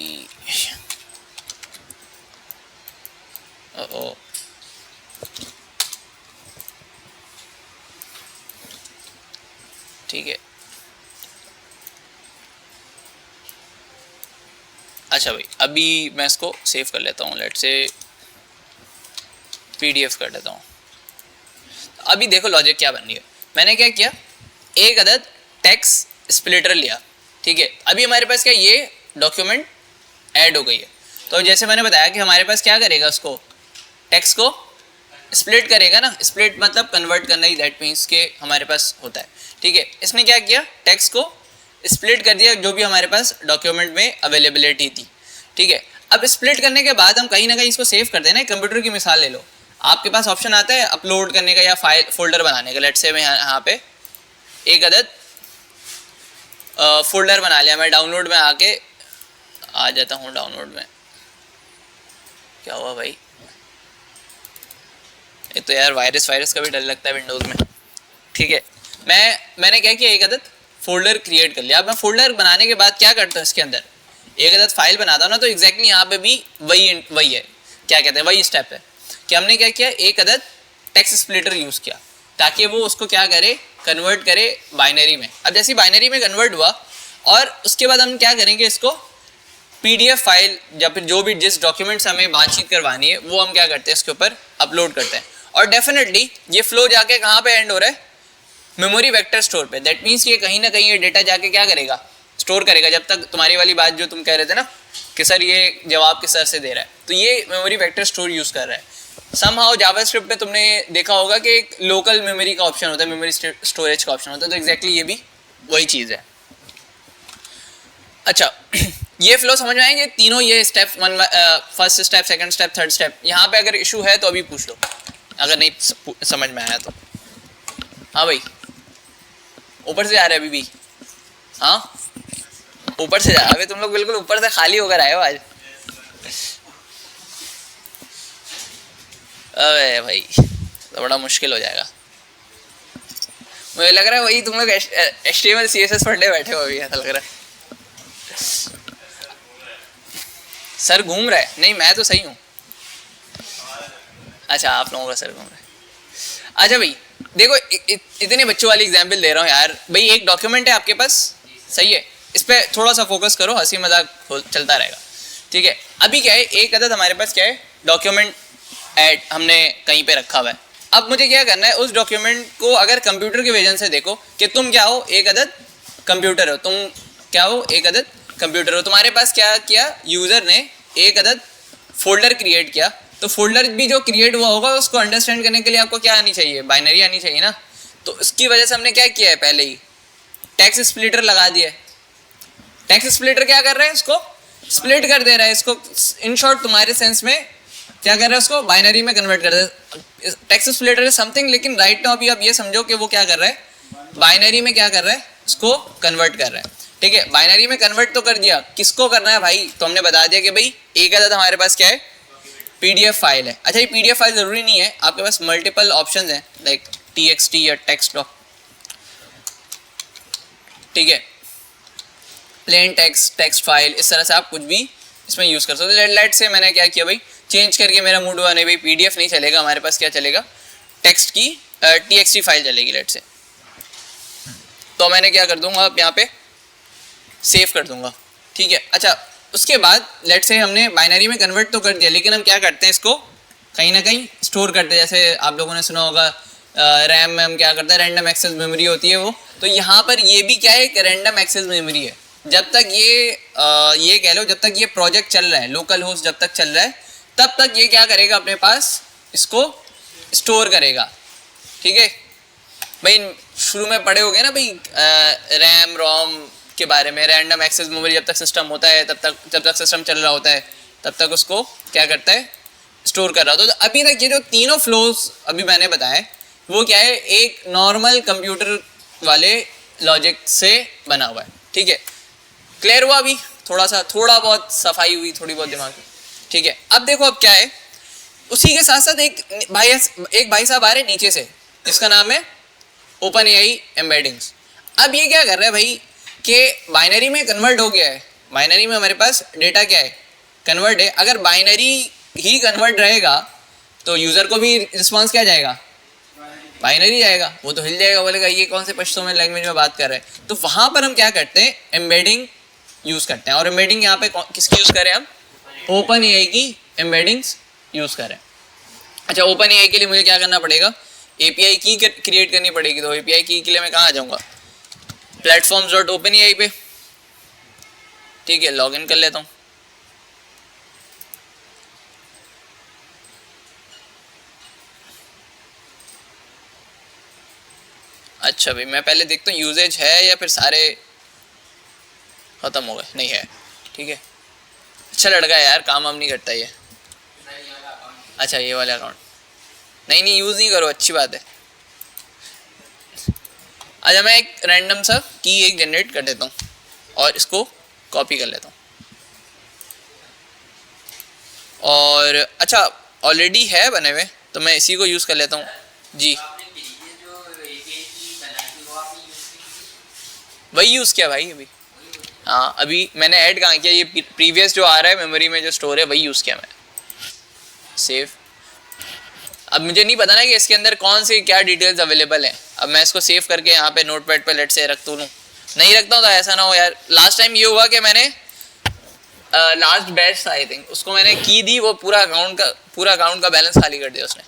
ठीक है। अच्छा भाई, अभी मैं इसको सेव कर लेता हूँ, लेट से PDF कर लेता हूँ। अभी देखो लॉजिक क्या बन रही है। मैंने क्या किया, एक अदद टेक्स्ट स्प्लिटर लिया, ठीक है। अभी हमारे पास क्या, ये डॉक्यूमेंट ऐड हो गई है। तो जैसे मैंने बताया कि हमारे पास क्या करेगा, उसको टेक्स्ट को स्प्लिट करेगा ना, स्प्लिट मतलब कन्वर्ट करना ही, दैट मीन्स के हमारे पास होता है, ठीक है। इसने क्या किया, टेक्स्ट को स्प्लिट कर दिया जो भी हमारे पास डॉक्यूमेंट में अवेलेबिलिटी थी, ठीक है। अब स्प्लिट करने के बाद हम कहीं ना कहीं इसको सेव कर देना। कंप्यूटर की मिसाल ले लो, आपके पास ऑप्शन आता है अपलोड करने का या फाइल फोल्डर बनाने का। लेट्स से मैं यहाँ पे एक अदद फोल्डर बना लिया, मैं डाउनलोड में आके आ जाता हूँ। डाउनलोड में क्या हुआ भाई, ये तो यार वायरस का भी डर लगता है विंडोज़ में, ठीक है। मैंने क्या किया, एक अदद फोल्डर क्रिएट कर लिया। अब मैं फोल्डर बनाने के बाद क्या करता हूँ, इसके अंदर एक अदद फाइल बनाता हूँ ना, तो एग्जैक्टली यहाँ पे भी वही है, क्या कहते हैं, वही स्टेप है कि हमने क्या किया, एक अदद टेक्स्ट स्प्लिटर यूज़ किया ताकि वो उसको क्या करे, कन्वर्ट करे बाइनरी में। अब जैसे बाइनरी में कन्वर्ट हुआ, और उसके बाद हम क्या करेंगे, इसको PDF फाइल या फिर जो भी जिस डॉक्यूमेंट से हमें बातचीत करवानी है वो हम क्या करते हैं, इसके ऊपर अपलोड करते हैं। और डेफिनेटली ये फ्लो जाके कहाँ पे एंड हो रहा है, मेमोरी वेक्टर स्टोर पे। दैट मीन्स ये कहीं ना कहीं ये डेटा जाके क्या करेगा, स्टोर करेगा। जब तक तुम्हारी वाली बात जो तुम कह रहे थे ना कि सर ये जवाब किस तरह से दे रहा है, तो ये मेमोरी वेक्टर स्टोर यूज़ कर रहा है। समहाउ जावास्क्रिप्ट में तुमने देखा होगा कि एक लोकल मेमोरी का ऑप्शन होता है, मेमोरी स्टोरेज का ऑप्शन होता है, तो एग्जैक्टली ये भी वही चीज़ है। अच्छा ये फ्लो समझ में आएंगे तीनों, ये step first step, second step, third step. यहाँ पे अगर इशू है तो अभी पूछ लो, अगर नहीं समझ में आया तो। हाँ भाई, ऊपर से जा रहे हैं अभी भी, हाँ ऊपर से जा रहे, तुम लोग बिल्कुल ऊपर से खाली होकर आए हो आज। अबे भाई तो बड़ा मुश्किल हो जाएगा, मुझे लग रहा है वही तुम लोग HTML CSS पढ़ने बैठे हो अभी, ऐसा लग रहा है। सर घूम रहा है? नहीं मैं तो सही हूँ। अच्छा आप लोगों का सर घूम रहा है। अच्छा भाई देखो, इतने बच्चों वाली एग्जाम्पल दे रहा हूँ यार। भाई एक डॉक्यूमेंट है आपके पास, सही है, इस पर थोड़ा सा फोकस करो, हंसी मजाक चलता रहेगा, ठीक है। अभी क्या है, एक अदद हमारे पास क्या है, डॉक्यूमेंट ऐड हमने कहीं पे रखा हुआ है। अब मुझे क्या करना है, उस डॉक्यूमेंट को अगर कंप्यूटर के विजन से देखो कि तुम क्या हो, एक अदद कंप्यूटर हो, तुम क्या हो, एक अदद कंप्यूटर हो। तुम्हारे पास क्या किया, यूज़र ने एक अदद फोल्डर क्रिएट किया, तो फोल्डर भी जो क्रिएट हुआ होगा उसको अंडरस्टैंड करने के लिए आपको क्या आनी चाहिए, बाइनरी आनी चाहिए ना। तो इसकी वजह से हमने क्या किया है, पहले ही टेक्स्ट स्प्लिटर लगा दिया है। टेक्स्ट स्प्लिटर क्या कर रहा है, इसको स्प्लिट कर दे रहा है, इसको इन शॉर्ट तुम्हारे सेंस में क्या कर रहा है, उसको बाइनरी में कन्वर्ट कर दे रहा है। टेक्स्ट स्प्लिटर इज समथिंग, लेकिन राइट नाउ अभी आप ये समझो कि वो क्या कर रहा है, बाइनरी में क्या कर रहा है, इसको कन्वर्ट कर रहा है, ठीक है। बाइनरी में कन्वर्ट तो कर दिया, किसको करना है भाई, तो हमने बता दिया कि भाई एक अदद हमारे पास क्या है, PDF फाइल है। अच्छा, ये PDF फाइल ज़रूरी नहीं है, आपके पास मल्टीपल ऑप्शन हैं लाइक TXT या टेक्स्ट डॉक, ठीक है, प्लेन टेक्स्ट, टेक्स्ट फाइल, इस तरह से आप कुछ भी इसमें यूज़ कर सकते हो। लेट से मैंने क्या किया भाई, चेंज करके मेरा मूड हुआ नहीं भाई PDF नहीं चलेगा, हमारे पास क्या चलेगा, टेक्स्ट की TXT फाइल चलेगी लेट से, तो मैंने क्या कर दूंगा अब यहाँ पे सेव कर दूंगा, ठीक है। अच्छा, उसके बाद लेट से हमने बाइनरी में कन्वर्ट तो कर दिया, लेकिन हम क्या करते हैं, इसको कहीं ना कहीं स्टोर करते हैं। जैसे आप लोगों ने सुना होगा रैम में हम क्या करते हैं, रैंडम एक्सेस मेमोरी होती है वो, तो यहाँ पर ये भी क्या है, एक रैंडम एक्सेस मेमोरी है। जब तक ये कह लो, जब तक ये प्रोजेक्ट चल रहा है, लोकल होस्ट जब तक चल रहा है, तब तक ये क्या करेगा, अपने पास इसको स्टोर करेगा, ठीक है भाई। शुरू में पढ़े होगे ना भाई रैम रोम के बारे में, रैंडम एक्सेस मेमोरी जब तक सिस्टम होता है तब तक, जब तक सिस्टम चल रहा होता है तब तक उसको क्या करता है, स्टोर कर रहा होता है। तो अभी तक ये जो तीनों फ्लोज अभी मैंने बताए वो क्या है, एक नॉर्मल कंप्यूटर वाले लॉजिक से बना हुआ है, ठीक है। क्लियर हुआ अभी, थोड़ा बहुत सफाई हुई, थोड़ी बहुत दिमाग की, ठीक है। अब देखो अब क्या है, उसी के साथ साथ एक भाई साहब आ रहे नीचे से, जिसका नाम है OpenAI एम्बेडिंग्स। अब ये क्या कर रहा है भाई कि बाइनरी में कन्वर्ट हो गया है, बाइनरी में हमारे पास डेटा क्या है, कन्वर्ट है। अगर बाइनरी ही कन्वर्ट रहेगा तो यूज़र को भी रिस्पॉन्स क्या जाएगा, बाइनरी जाएगा, वो तो हिल जाएगा, बोलेगा ये कौन से पश्तो में लैंग्वेज में बात कर रहे हैं। तो वहाँ पर हम क्या करते हैं, एम्बेडिंग यूज़ करते हैं। और एम्बेडिंग यहाँ पे किसकी यूज़ करें हम, OpenAI की एम्बेडिंग्स यूज़ करें। अच्छा, OpenAI के लिए मुझे क्या करना पड़ेगा, API की क्रिएट करनी पड़ेगी। तो API की के लिए मैं कहाँ आ जाऊँगा, platforms.openai पे, ठीक है, लॉगिन कर लेता हूँ। अच्छा भाई, मैं पहले देखता हूँ यूजेज है या फिर सारे ख़त्म हो गए, नहीं है, ठीक है। अच्छा लड़का है यार, काम वाम नहीं करता ये। अच्छा, ये वाला अकाउंट नहीं यूज़ नहीं करो, अच्छी बात है। अच्छा, मैं एक रैंडम सा की एक जनरेट कर देता हूँ और इसको कॉपी कर लेता हूँ। और अच्छा, ऑलरेडी है बने हुए, तो मैं इसी को यूज़ कर लेता हूँ जी। वही यूज़ किया भाई अभी, हाँ अभी मैंने ऐड कहाँ किया, ये प्रीवियस जो आ रहा है मेमोरी में जो स्टोर है वही यूज़ किया मैंने, सेव। अब मुझे नहीं पता ना कि इसके अंदर कौन सी क्या डिटेल्स अवेलेबल हैं। अब मैं इसको सेव करके यहाँ पे नोटपैड पे लेट से रख दूँ, नहीं रखता हूँ तो ऐसा ना हो यार। लास्ट टाइम ये हुआ कि मैंने लास्ट बैच था आई थिंक, उसको मैंने की दी, वो पूरा अकाउंट का बैलेंस खाली कर दिया उसने।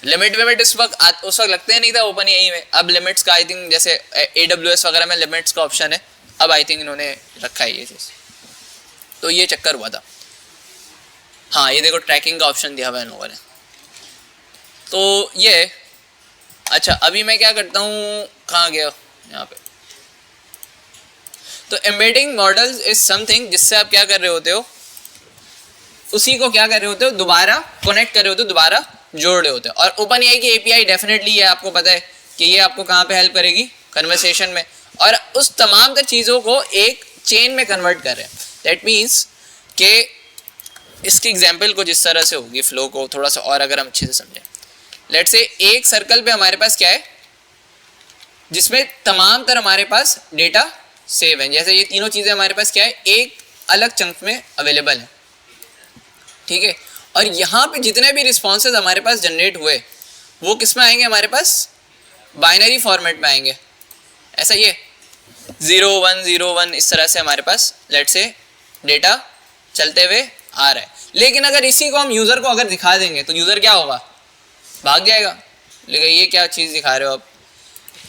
लिमिट उस वक्त लगते नहीं था OpenAI में, अब लिमिट्स का आई थिंक जैसे AWS वगैरह में लिमिट्स का ऑप्शन है, अब आई थिंक इन्होंने रखा है ये चीज़, तो ये चक्कर हुआ था। हाँ ये देखो ट्रैकिंग का ऑप्शन दिया हुआ है इन लोगों ने, तो ये। अच्छा अभी मैं क्या करता हूँ, कहाँ गया, यहाँ पे। तो एम्बेडिंग मॉडल्स इज समथिंग जिससे आप क्या कर रहे होते हो, उसी को क्या कर रहे होते हो, दोबारा कनेक्ट कर रहे होते हो, दोबारा जोड़ रहे होते हो। और OpenAI की API डेफिनेटली ये आपको पता है कि ये आपको कहाँ पे हेल्प करेगी, कन्वर्सेशन में, और उस तमाम तर चीज़ों को एक चेन में कन्वर्ट कर रहे हैं। दैट मीन्स कि इसकी एग्जाम्पल को जिस तरह से होगी, फ्लो को थोड़ा सा और अगर हम अच्छे से समझें, लेट से एक सर्कल पे हमारे पास क्या है, जिसमें तमाम तर हमारे पास डेटा सेव है। जैसे ये तीनों चीज़ें हमारे पास क्या है, एक अलग चंक में अवेलेबल है, ठीक है। और यहाँ पे जितने भी रिस्पॉन्सेज हमारे पास जनरेट हुए वो किस में आएंगे, हमारे पास बाइनरी फॉर्मेट में आएंगे। ऐसा ये 0 1 0 1 इस तरह से हमारे पास लेट से डेटा चलते हुए आ रहा है। लेकिन अगर इसी को हम यूज़र को अगर दिखा देंगे तो यूज़र क्या होगा, भाग जाएगा, लेकिन ये क्या चीज़ दिखा रहे हो आप।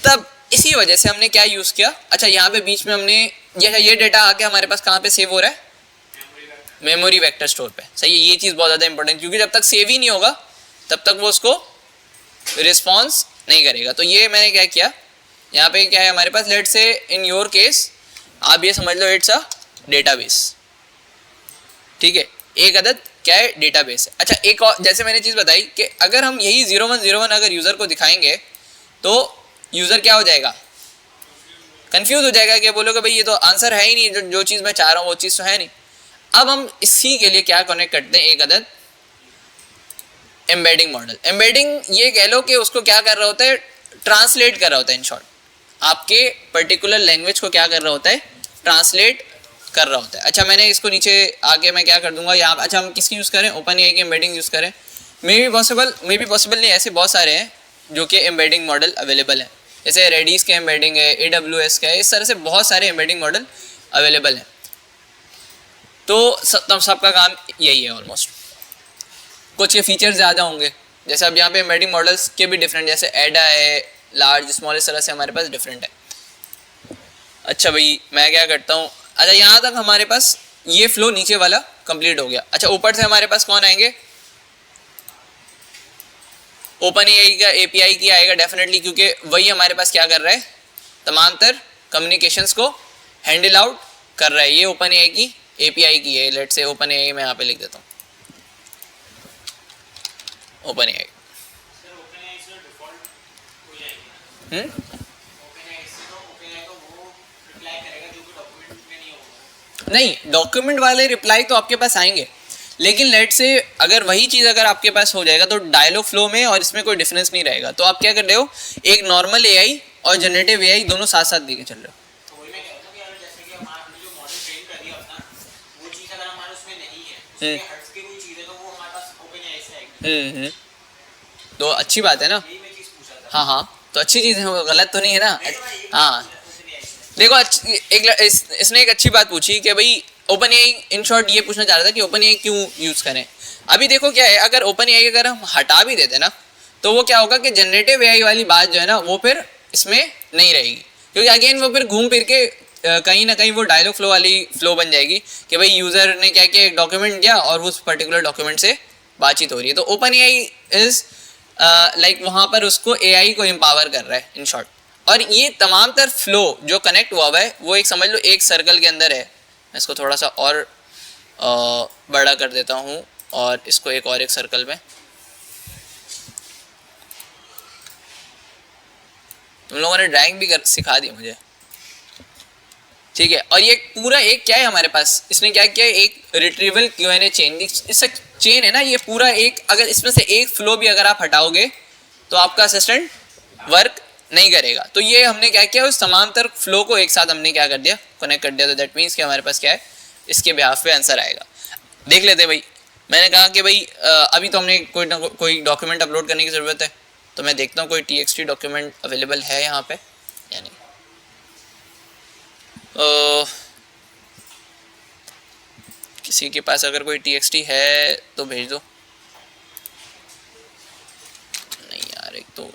तब इसी वजह से हमने क्या यूज़ किया, अच्छा यहाँ पे बीच में हमने ये डेटा आके हमारे पास कहाँ पे सेव हो रहा है, मेमोरी वेक्टर स्टोर पे। सही है, ये चीज़ बहुत ज़्यादा इंपॉर्टेंट, क्योंकि जब तक सेव ही नहीं होगा तब तक वो उसको रिस्पॉन्स नहीं करेगा। तो ये मैंने क्या किया, यहाँ पे क्या है हमारे पास, लेट से इन योर केस आप ये समझ लो इट्स अ डेटाबेस, ठीक है, एक अदद क्या है, डेटाबेस है। अच्छा एक और जैसे मैंने चीज़ बताई कि अगर हम यही 0 1 0 1 अगर यूज़र को दिखाएंगे तो यूज़र क्या हो जाएगा, कंफ्यूज हो जाएगा, कि बोलोगे भाई ये तो आंसर है ही नहीं, जो चीज़ मैं चाह रहा हूँ वो चीज़ तो है नहीं। अब हम इसी के लिए क्या कनेक्ट करते हैं, एक अदद एम्बेडिंग मॉडल, एम्बेडिंग ये कह लो कि उसको क्या कर रहा होता है, ट्रांसलेट कर रहा होता है, इन शॉर्ट आपके पर्टिकुलर लैंग्वेज को क्या कर रहा होता है, ट्रांसलेट कर रहा होता है। अच्छा मैंने इसको नीचे आगे मैं क्या कर दूंगा यहाँ, अच्छा हम किसकी यूज़ करें, ओपन एआई की एम्बेडिंग यूज़ करें, मे बी पॉसिबल नहीं, ऐसे बहुत सारे हैं जो कि एम्बेडिंग मॉडल अवेलेबल हैं, जैसे रेडिस के एम्बेडिंग है, AWS का है, इस तरह से बहुत सारे एम्बेडिंग मॉडल अवेलेबल हैं। तो सबका काम यही है ऑलमोस्ट, कुछ के फीचर्स ज़्यादा होंगे, जैसे अब यहाँ पे एम्बेडिंग मॉडल्स के भी डिफरेंट, जैसे एडा है, लार्ज स्मॉल, इस तरह से हमारे पास डिफरेंट है। अच्छा भाई मैं क्या करता हूँ, अच्छा यहाँ तक हमारे पास ये फ्लो नीचे वाला कंप्लीट हो गया। अच्छा ऊपर से हमारे पास कौन आएंगे, ओपन एआई का API की आएगा डेफिनेटली, क्योंकि वही हमारे पास क्या कर रहा है, तमाम तर कम्युनिकेशंस को हैंडल आउट कर रहा है, ये ओपन एआई की API की है। लेट से ओपन एआई मैं यहाँ पे लिख देता हूँ, ओपन एआई नहीं, डॉक्यूमेंट वाले रिप्लाई तो आपके पास आएंगे, लेकिन लेट से अगर वही चीज़ अगर आपके पास हो जाएगा तो डायलॉग फ्लो में और इसमें कोई डिफरेंस नहीं रहेगा। तो आप क्या कर रहे हो, एक नॉर्मल एआई और जनरेटिव एआई दोनों साथ साथ देके चल रहे हो। तो अच्छी बात है ना, हाँ हाँ तो अच्छी चीज़ है, वो गलत तो नहीं है ना। हाँ देखो इसने एक अच्छी बात पूछी कि भाई ओपन एआई, इन शॉर्ट ये पूछना चाह रहा था कि ओपन एआई क्यों यूज़ करें। अभी देखो क्या है, अगर ओपन एआई अगर हम हटा भी देते ना तो वो क्या होगा कि जनरेटिव एआई वाली बात जो है ना वो फिर इसमें नहीं रहेगी, क्योंकि अगेन वो फिर घूम फिर के कहीं ना कहीं वो डायलॉग फ्लो वाली फ्लो बन जाएगी कि भाई यूज़र ने क्या किया, एक डॉक्यूमेंट दिया और उस पर्टिकुलर डॉक्यूमेंट से बातचीत हो रही है। तो ओपन एआई इज़ लाइक वहाँ पर उसको एआई को एम्पावर कर रहा है इन शॉर्ट। और ये तमाम तर फ्लो जो कनेक्ट हुआ है वो एक समझ लो एक सर्कल के अंदर है। मैं इसको थोड़ा सा और बड़ा कर देता हूँ और इसको एक सर्कल में, तुम लोगों ने ड्राइंग भी सिखा दी मुझे, ठीक है। और ये पूरा एक क्या है हमारे पास, इसने क्या किया है, एक रिट्रीवल Q&A चेन, इससे चेन है ना ये पूरा एक, अगर इसमें से एक फ्लो भी अगर आप हटाओगे तो आपका असिस्टेंट वर्क नहीं करेगा। तो ये हमने क्या किया, उस तमाम तर फ्लो को एक साथ हमने क्या कर दिया, कनेक्ट कर दिया। तो दैट मीन्स कि हमारे पास क्या है, इसके बिहाफ पे आंसर आएगा। देख लेते हैं भाई, मैंने कहा कि भाई अभी तो हमने कोई ना कोई डॉक्यूमेंट अपलोड करने की ज़रूरत है, तो मैं देखता हूँ कोई TXT डॉक्यूमेंट अवेलेबल है यहाँ पे या नहीं। किसी के पास अगर कोई TXT है तो भेज दो। नहीं यार, एक तो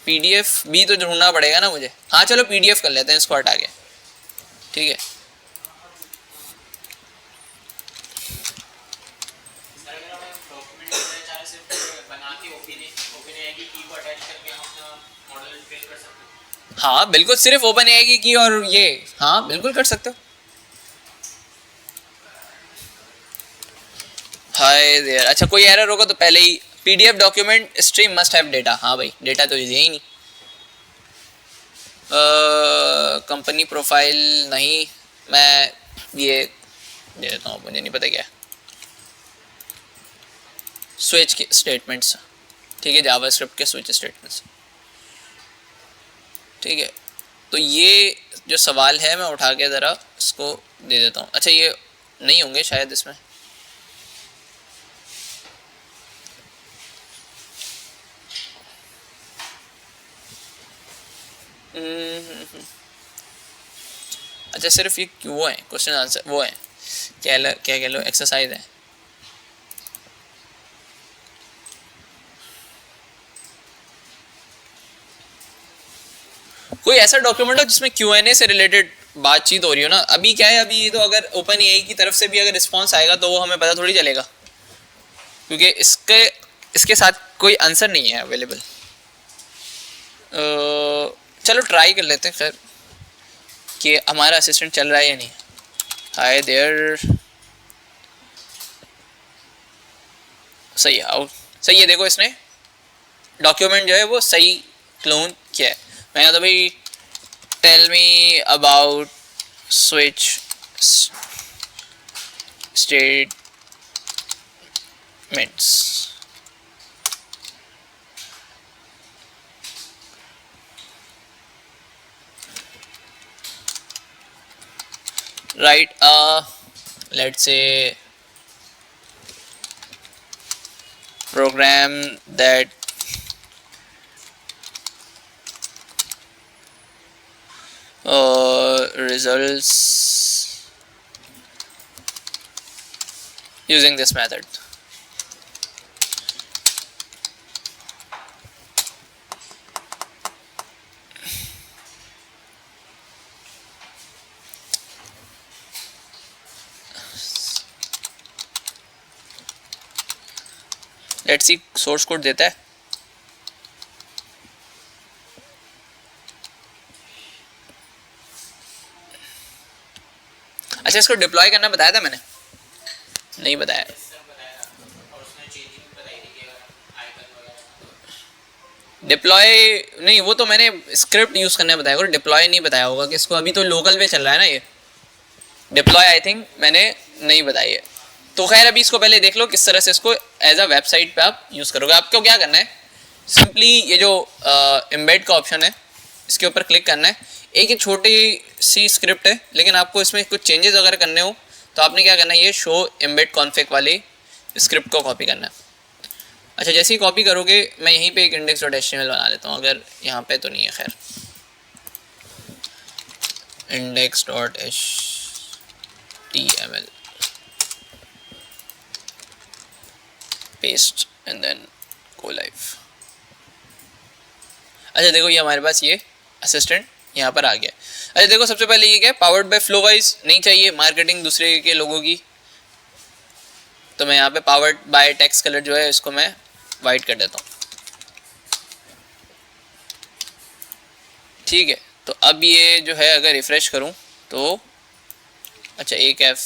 PDF भी तो ढूंढना पड़ेगा ना मुझे। हाँ चलो PDF कर लेते हैं, इसको हटा के, ठीक है। हाँ बिल्कुल, सिर्फ ओपन एआई की और ये, हाँ बिल्कुल कर सकते हो। हाय देयर, अच्छा कोई एरर होगा तो पहले ही PDF document stream must have data. हाँ भाई डेटा तो ये ही नहीं। कंपनी प्रोफाइल नहीं, मैं ये दे देता हूँ, मुझे नहीं पता क्या है। स्विच के स्टेटमेंट्स, ठीक है, जावास्क्रिप्ट के स्विच स्टेटमेंट्स, ठीक है। तो ये जो सवाल है मैं उठा के ज़रा इसको दे देता हूँ। अच्छा ये नहीं होंगे शायद इसमें, अच्छा सिर्फ ये वो है क्वेश्चन आंसर, वो है क्या कह लो एक्सरसाइज है। कोई ऐसा डॉक्यूमेंट हो जिसमें Q&A से रिलेटेड बातचीत हो रही हो ना। अभी क्या है, अभी तो अगर ओपन एआई की तरफ से भी अगर रिस्पॉन्स आएगा तो वो हमें पता थोड़ी चलेगा, क्योंकि इसके साथ कोई आंसर नहीं है अवेलेबल। चलो ट्राई कर लेते हैं खैर कि हमारा असिस्टेंट चल रहा है या नहीं। हाय देयर, सही है, आउट सही है। देखो इसने डॉक्यूमेंट जो है वो सही क्लोन किया है। मैं तो भाई tell me about switch statements. Right, let's say program that results using this method. Let's see source code देता है. अच्छा, इसको डिप्लॉय करना बताया था मैंने? नहीं बताया. डिप्लॉय नहीं, वो तो मैंने स्क्रिप्ट यूज़ करने बताया होगा, डिप्लॉय नहीं बताया होगा कि इसको. अभी तो लोकल पे चल रहा है ना ये. डिप्लॉय आई थिंक मैंने नहीं बताई है. तो खैर अभी इसको पहले देख लो किस तरह से इसको एज अ वेबसाइट पे आप यूज़ करोगे. आपको क्या करना है, सिंपली ये जो एम्बेड का ऑप्शन है इसके ऊपर क्लिक करना है. एक ये छोटी सी स्क्रिप्ट है, लेकिन आपको इसमें कुछ चेंजेस अगर करने हो तो आपने क्या करना है, ये शो एम्बेड कॉन्फिग वाली स्क्रिप्ट को कॉपी करना है. अच्छा, जैसे ही कॉपी करोगे, मैं यहीं पे एक index.html बना लेता हूँ. अगर यहाँ पे तो नहीं है खैर. index.html paste and then go live. अच्छा देखो, ये हमारे पास ये असिस्टेंट यहाँ पर आ गया. अच्छा देखो, सबसे पहले ये क्या है, पावर्ड बाय फ्लोवाइज नहीं चाहिए मार्केटिंग दूसरे के लोगों की. तो मैं यहाँ पे पावर्ड बाय टेक्स्ट कलर जो है इसको मैं वाइट कर देता हूँ. ठीक है, तो अब ये जो है अगर रिफ्रेश करूँ तो अच्छा एक एफ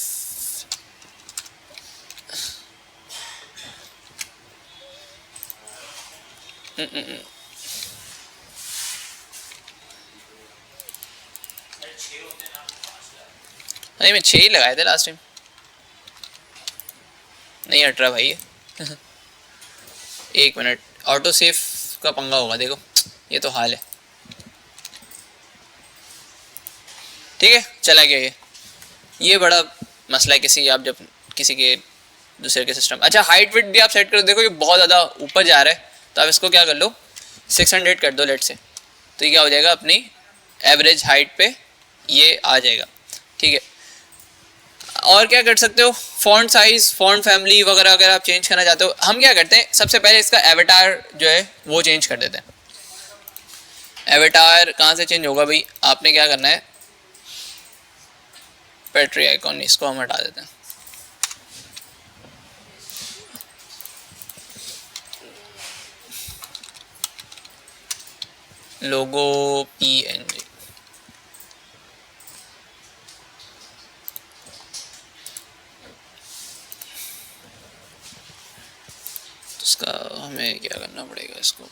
नहीं, मैं 6 ही लगाए थे लास्ट टाइम. नहीं हट रहा भाई. एक मिनट, ऑटो सेव का पंगा होगा. देखो ये तो हाल है. ठीक है, चला गया ये बड़ा मसला है किसी, आप जब किसी के दूसरे के सिस्टम. अच्छा, हाइट विड्थ भी आप सेट करो. देखो ये बहुत ज़्यादा ऊपर जा रहा है, तो आप इसको क्या कर लो, 600 कर दो लेट से. तो ये क्या हो जाएगा, अपनी एवरेज हाइट पे ये आ जाएगा. ठीक है, और क्या कर सकते हो, फॉन्ट साइज, फॉन्ट फैमिली वगैरह अगर आप चेंज करना चाहते हो. हम क्या करते हैं, सबसे पहले इसका एवेटार जो है वो चेंज कर देते हैं. एवेटार कहाँ से चेंज होगा भाई, आपने क्या करना है, बैटरी आइकॉन, इसको हम हटा देते हैं. लोगो PNG. तो इसका हमें क्या करना पड़ेगा, इसको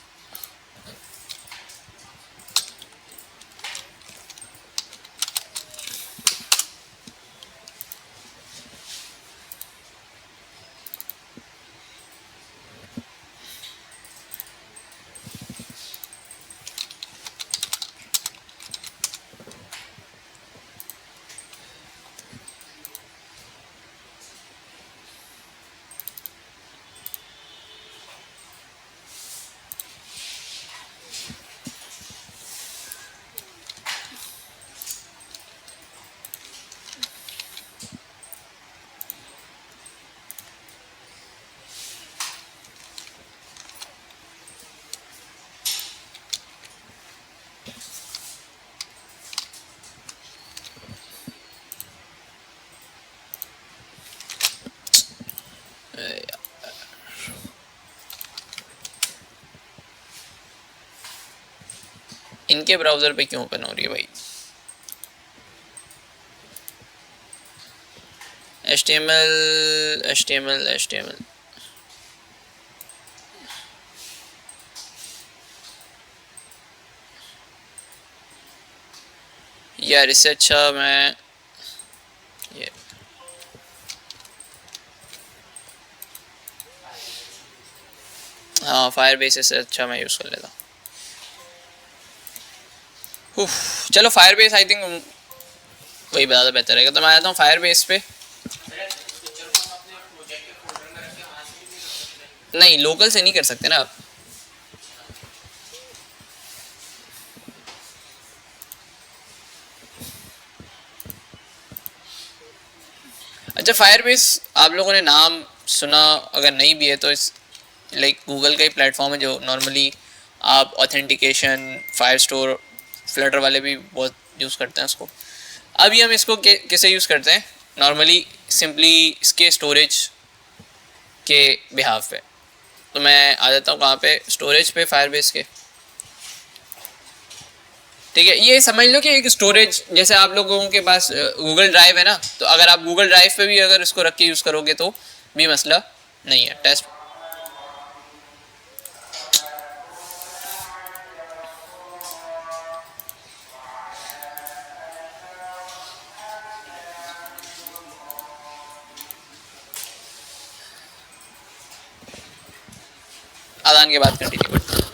इनके ब्राउज़र पे क्यों ओपन हो रही है भाई. HTML यार, इससे अच्छा मैं ये हाँ फायर बेस से अच्छा मैं यूज़ कर लेता हूँ। चलो फायर बेस आई थिंक वही ज़्यादा बेहतर रहेगा। तो मैं आता हूँ फायर बेस पे। नहीं लोकल से नहीं कर सकते ना आप। अच्छा फायर बेस आप लोगों ने नाम सुना अगर नहीं भी है तो इस लाइक गूगल का ही प्लेटफॉर्म है जो नॉर्मली आप ऑथेंटिकेशन फायर स्टोर फ्लटर वाले भी बहुत यूज़ करते हैं उसको। अभी हम इसको कैसे यूज़ करते हैं नॉर्मली सिंपली इसके स्टोरेज के बिहाफ पे। तो मैं आ जाता हूँ कहाँ पे स्टोरेज पे फायर बेस के। ठीक है ये समझ लो कि एक स्टोरेज जैसे आप लोगों के पास गूगल ड्राइव है ना, तो अगर आप गूगल ड्राइव पे भी अगर इसको रख के यूज़ करोगे तो भी मसला नहीं है। टेस्ट आदान के बाद कंटिन्यू करते हैं।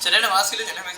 चले नमाज के लिए चले भाई।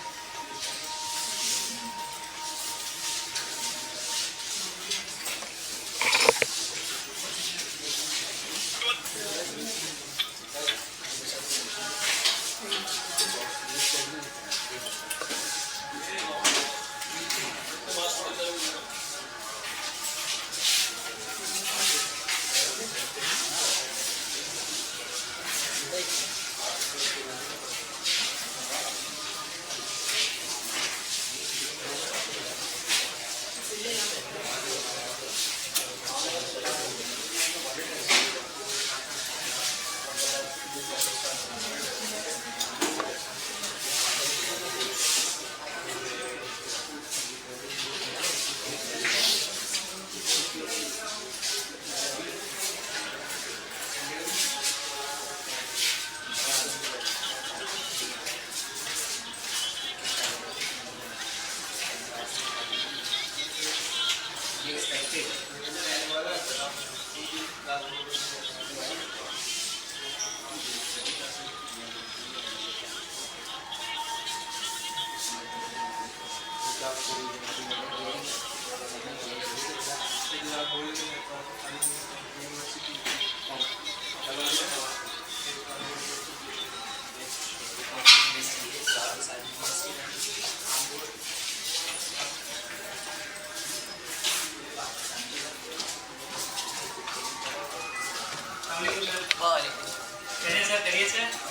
करिए सर, करिए सर।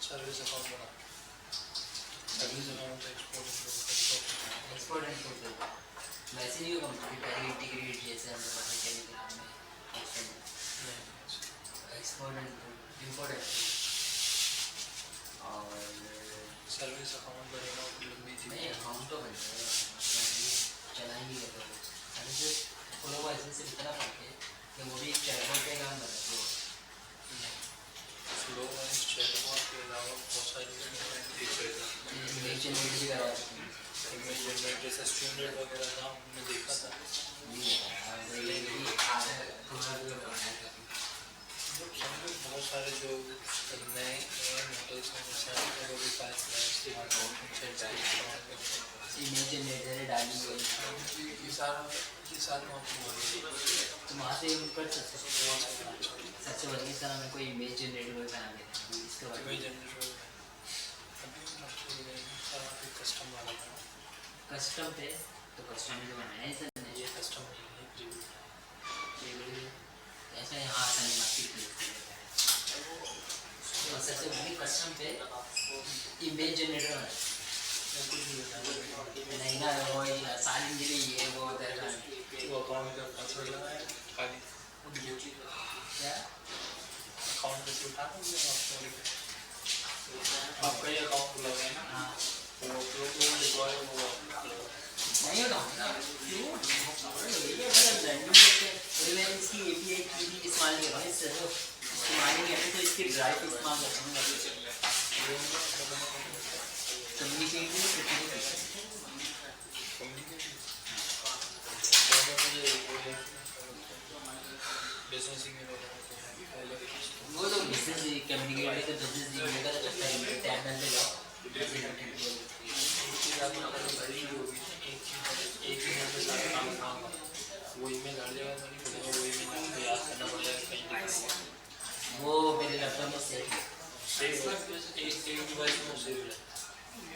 सर्विस अकाउंट बना सर्विस अकाउंट एक्सपोर्ट वैसे नहीं होगा इंटीग्रेट जैसे हम टेलीग्राम में एक्सपोर्ट एंड इंपोर्ट और सर्विस अकाउंट बनेगा लंबी थी नहीं अकाउंट तो बन जाएगा चलाएंगे फॉलो वाइज से इतना फर्क है कि वो भी चैटबॉट पे काम कर रहे हैं फ्लो वाइज चैटबॉट के अलावा बहुत सारी इमेज जनरेट भी करा सकते हैं इमेज जनरेट जैसे स्टूडेंट वगैरह था हमने देखा था बहुत सारे जो नए मॉडल्स हैं वो भी इमेज जनरेटर डाली हुई ये सारा तो वहाँ से कर सकते सबसे बढ़िया सर हमें कोई इमेज जनरेटर बना देना इसके बाद इमेज जनरेटर कस्टम वाला कस्टम पे तो कस्टम जो बनाया है सर ने ये कस्टम है ऐसा यहाँ आसान मार्केट तो सबसे बढ़िया कस्टम पे इमेज जनरेटर नहीं ना वो सारी के लिए ये वो दरकार वो अकाउंट का पासवर्ड लगाया खाली क्या अकाउंट पे उठा दोगे आपका ये अकाउंट लगाए ना हाँ वो डिप्लॉय वो नहीं होता ना क्यों ये इसकी एपीआई की भी इस्तेमाल नहीं भाई सर इस्तेमाल नहीं करते तो इसकी ड्राइव इस्तेमाल करूँगा कम्युनिकेट वो तो बिजनेस कम्युनिकेट तो बिजनेस का टैब डालते जाओ एक ही में सारा काम होगा वो ईमेल हर जगह तो नहीं पड़ेगा वो ईमेल आपको याद करना पड़ेगा कहीं वो मेरे लैपटॉप में सेव एक डिवाइस में सेव है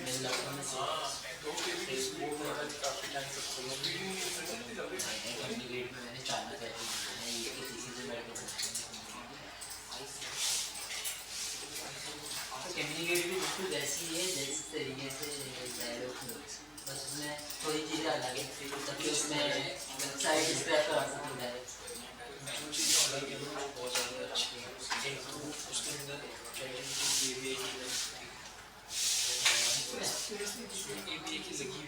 मेरे लैपटॉप में से वो मेरा काफ़ी टाइम तक खोलो कम्युनिकेट में मैंने चालना कर दी मैं ये किसी से बैठ कर कम्युनिकेट भी बिल्कुल वैसी है जिस तरीके से डायलॉग बस उसमें थोड़ी चीज़ें अलग है तभी उसमें वेबसाइट स्क्रैप करा सकते हैं डायरेक्ट जो चीज़ अलग है वो बहुत ज़्यादा अच्छी है एक तो उसके अंदर API की लगी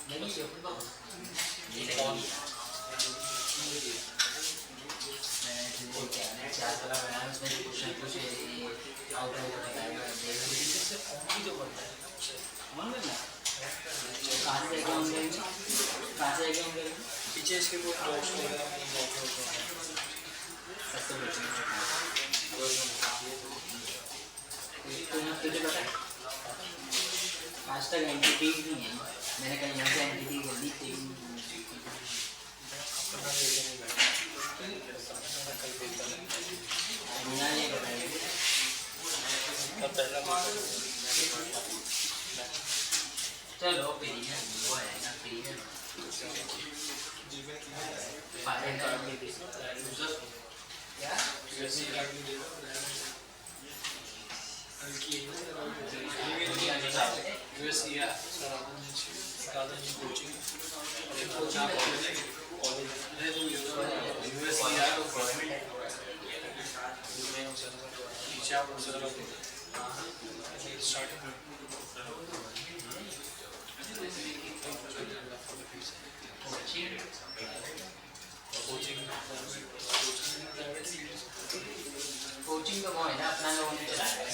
नहीं ये ये लगी मैं चार वाला बनाया उसमें क्वेश्चन कुछ आउट ऑफ बताया इससे ऑन भी तो पड़ता है ऑन करना कहाँ से ऑन करेंगे कहाँ से ऑन करेंगे पीछे इसके कोई डॉक्स वगैरह में ब्लॉक होता है सबसे तुझे पता है आज तक एंटिटी नहीं है मैंने कहीं यहाँ से एंटिटी कर दी थी दुनिया नहीं बताएगी चलो फ्री है वो है ना फ्री है क्या कोचिंग तो वो है ना अपना लोगों ने चलाया है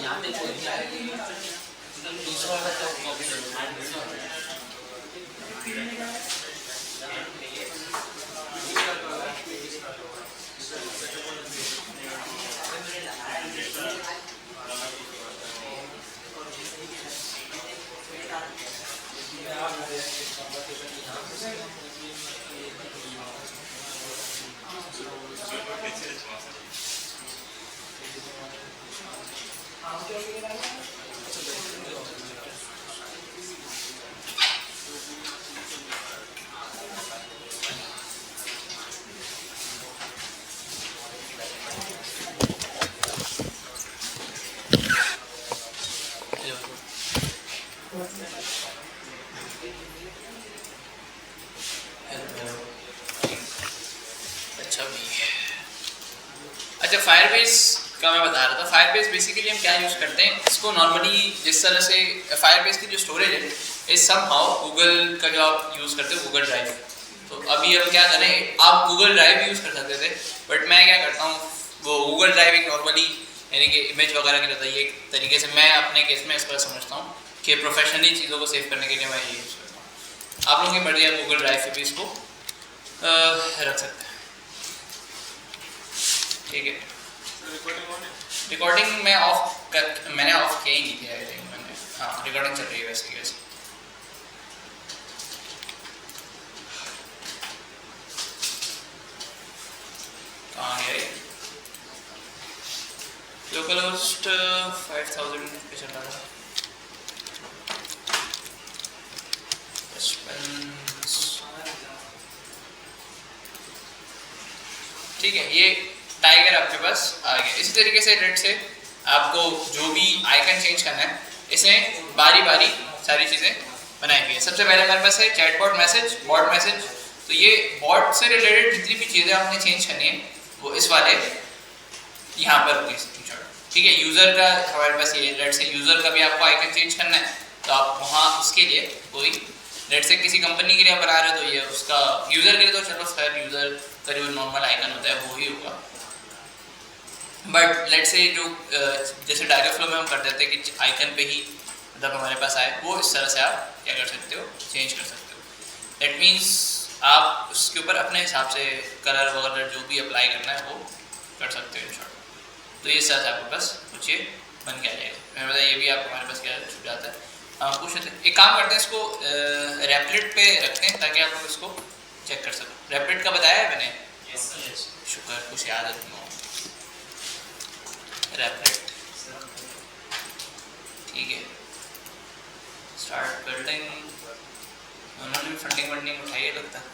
यहाँ पे दूसरा वाला तो कॉपी अच्छा फायरबेस का मैं बता रहा था। फायरबेस बेसिकली हम क्या यूज़ करते हैं इसको नॉर्मली जिस तरह से फायरबेस की जो स्टोरेज है इज समहाउ गूगल का जो आप यूज़ करते हो गूगल ड्राइव। तो अभी हम क्या करें, आप गूगल ड्राइव यूज़ कर सकते थे बट मैं क्या करता हूँ वो गूगल ड्राइव एक नॉर्मली यानी कि इमेज वगैरह के लिए होता है। ये एक तरीके से मैं अपने केस में इस पर समझता हूँ कि प्रोफेशनली चीज़ों को सेव करने के लिए मैं ये यूज़ करता हूँ। आप लोगों की मर्जी है, गूगल ड्राइव पे भी इसको रख सकते हैं। ठीक है, रिकॉर्डिंग मैंने ऑफ की ही नहीं थी आई थिंक मैंने। हाँ रिकॉर्डिंग चल रही है वैसे ही वैसे। कहाँ गया ये? लोकल होस्ट 5000 पे चल रहा था। ठीक है, ये टाइगर आपके पास आ गया। इसी तरीके से रेड से आपको जो भी आइकन चेंज करना है, इसमें बारी बारी सारी चीज़ें बनाई गई है। सबसे पहले हमारे पास है चैटबॉट मैसेज, बॉट मैसेज। तो ये बॉट से रिलेटेड जितनी भी चीज़ें आपने चेंज करनी है वो इस वाले यहाँ पर होगी स्क्रीनशॉट। ठीक है, यूज़र का हमारे पास ये रेड से यूज़र का भी आपको आइकन चेंज करना है, तो आप वहाँ उसके लिए कोई रेड से किसी कंपनी के लिए बना रहे हो तो ये उसका यूज़र के लिए तो चलो खैर यूज़र का जो नॉर्मल आइकन होता है वो ही होगा। बट लेट से जो जैसे डायरेक्ट फ्लो में हम कर देते हैं कि आइकन पे ही मतलब हमारे पास आए, वो इस तरह से आप क्या कर सकते हो, चेंज कर सकते हो। दैट मीन्स आप उसके ऊपर अपने हिसाब से कलर वगैरह जो भी अप्लाई करना है वो कर सकते हो इन शॉर्ट। तो ये सर आपके पास कुछ ये बन के आ जाएगा। मैं बताया ये भी आप हमारे पास क्या छूट जाता है। हम पूछ लेते हैं, एक काम करते हैं, इसको रैपलेट पे रखते हैं ताकि आप लोग इसको चेक कर सको। रैपलेट का बताया है मैंने? शुक्र कुछ याद है तुमको। रैपलेट ठीक है, स्टार्ट बिल्डिंग। उन्होंने भी फंडिंग उठाई है लगता है।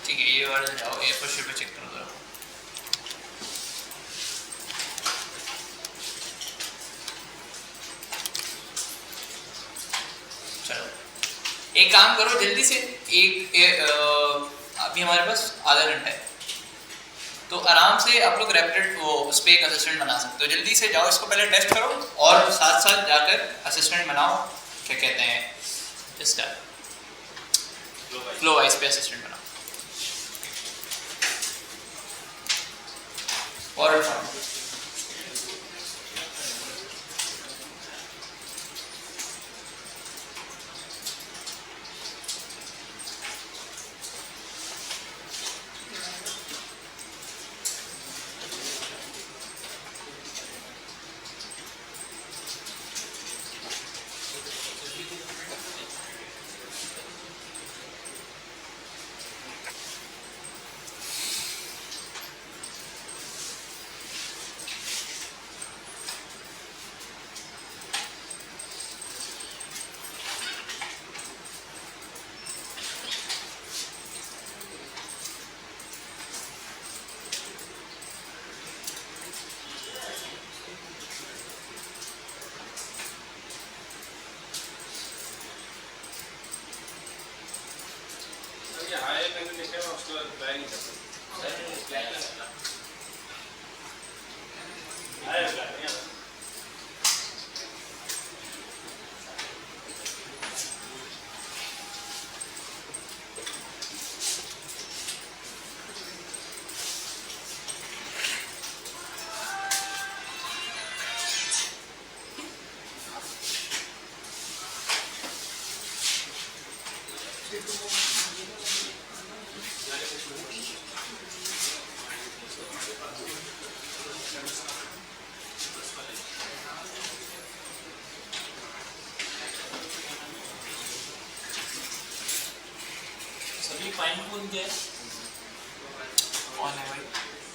ठीक है, ये वाला जाओ A4 शीट पे चेक करो जरा। चलो एक काम करो जल्दी से, अभी हमारे पास आधा घंटा है तो आराम से आप लोग रैपलेट वो उस पर एक असिस्टेंट बना सकते हो। जल्दी से जाओ, इसको पहले टेस्ट करो और साथ साथ जाकर असिस्टेंट बनाओ। क्या कहते हैं इसका, फ्लो वाइज पे असिस्टेंट बनाओ। और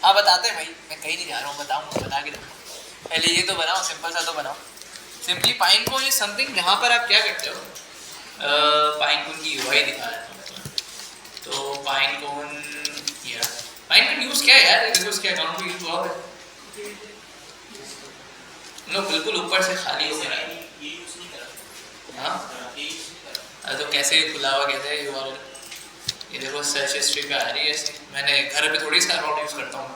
हाँ बताते हैं भाई, मैं कहीं नहीं जा रहा हूँ, बताऊँगा, बता के दूँगा। पहले ये तो बनाओ, सिंपल सा तो बनाओ। Simply pine cone is something जहाँ पर आप क्या करते हो, पाइन कोन की यूआई दिखा रहा है। तो पाइन कोन ये माइनक्राफ्ट यूज क्या है यार, देखो उसके अकाउंट पे यूज हुआ है नो, बिल्कुल ऊपर से खाली हो गया। ये यूज नहीं करा। हाँ ये यूज नहीं करा। अरे तो कैसे खुला हुआ कैसे है यूआरएल, ये देखो सर्च हिस्ट्री पे आ रही है ऐसे। मैंने घर पे थोड़ी इसका अकाउंट यूज करता हूँ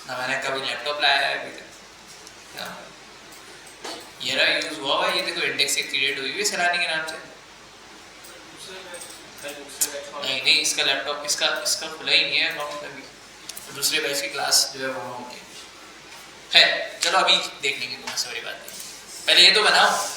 ना, मैंने कभी लैपटॉप लाया है अभी तक। हाँ, ये रहा यूज हुआ हुआ, ये देखो इंडेक्स से क्रिएट हुई हुई है सैलानी के नाम से। नहीं नहीं, इसका लैपटॉप इसका इसका खुला ही नहीं है अकाउंट अभी, तो दूसरे बैच की क्लास जो है वहाँ होगी है। चलो अभी देख लेंगे, तुम्हारी सारी बात नहीं, पहले ये तो बनाओ।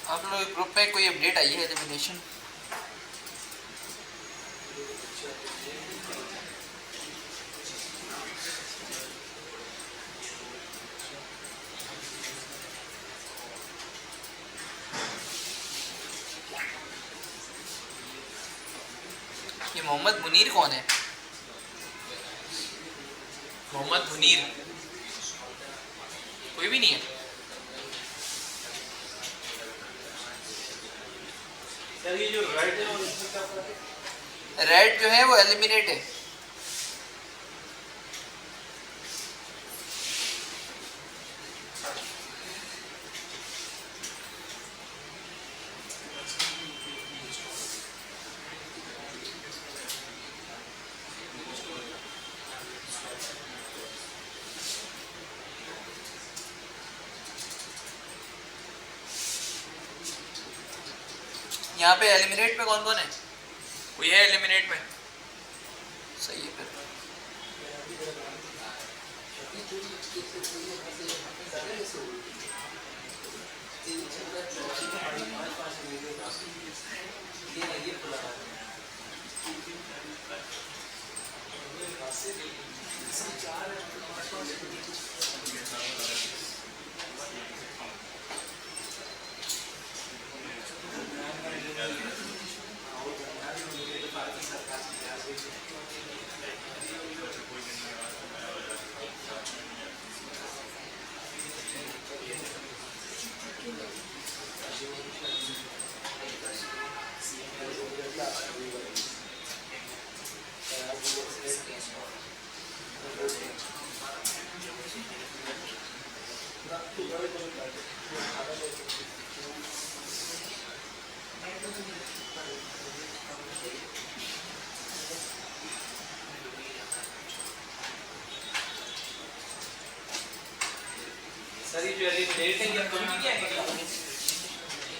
आप लोग ग्रुप पे कोई अपडेट आई है एलिमिनेशन? ये मोहम्मद मुनीर कौन है? मोहम्मद मुनीर कोई भी नहीं है। ये जो रेड है और इसमें क्या फर्क है? रेड जो है वो एलिमिनेट है। यहाँ पे एलिमिनेट में कौन कौन है? कोई है एलिमिनेट में? सही है फिर।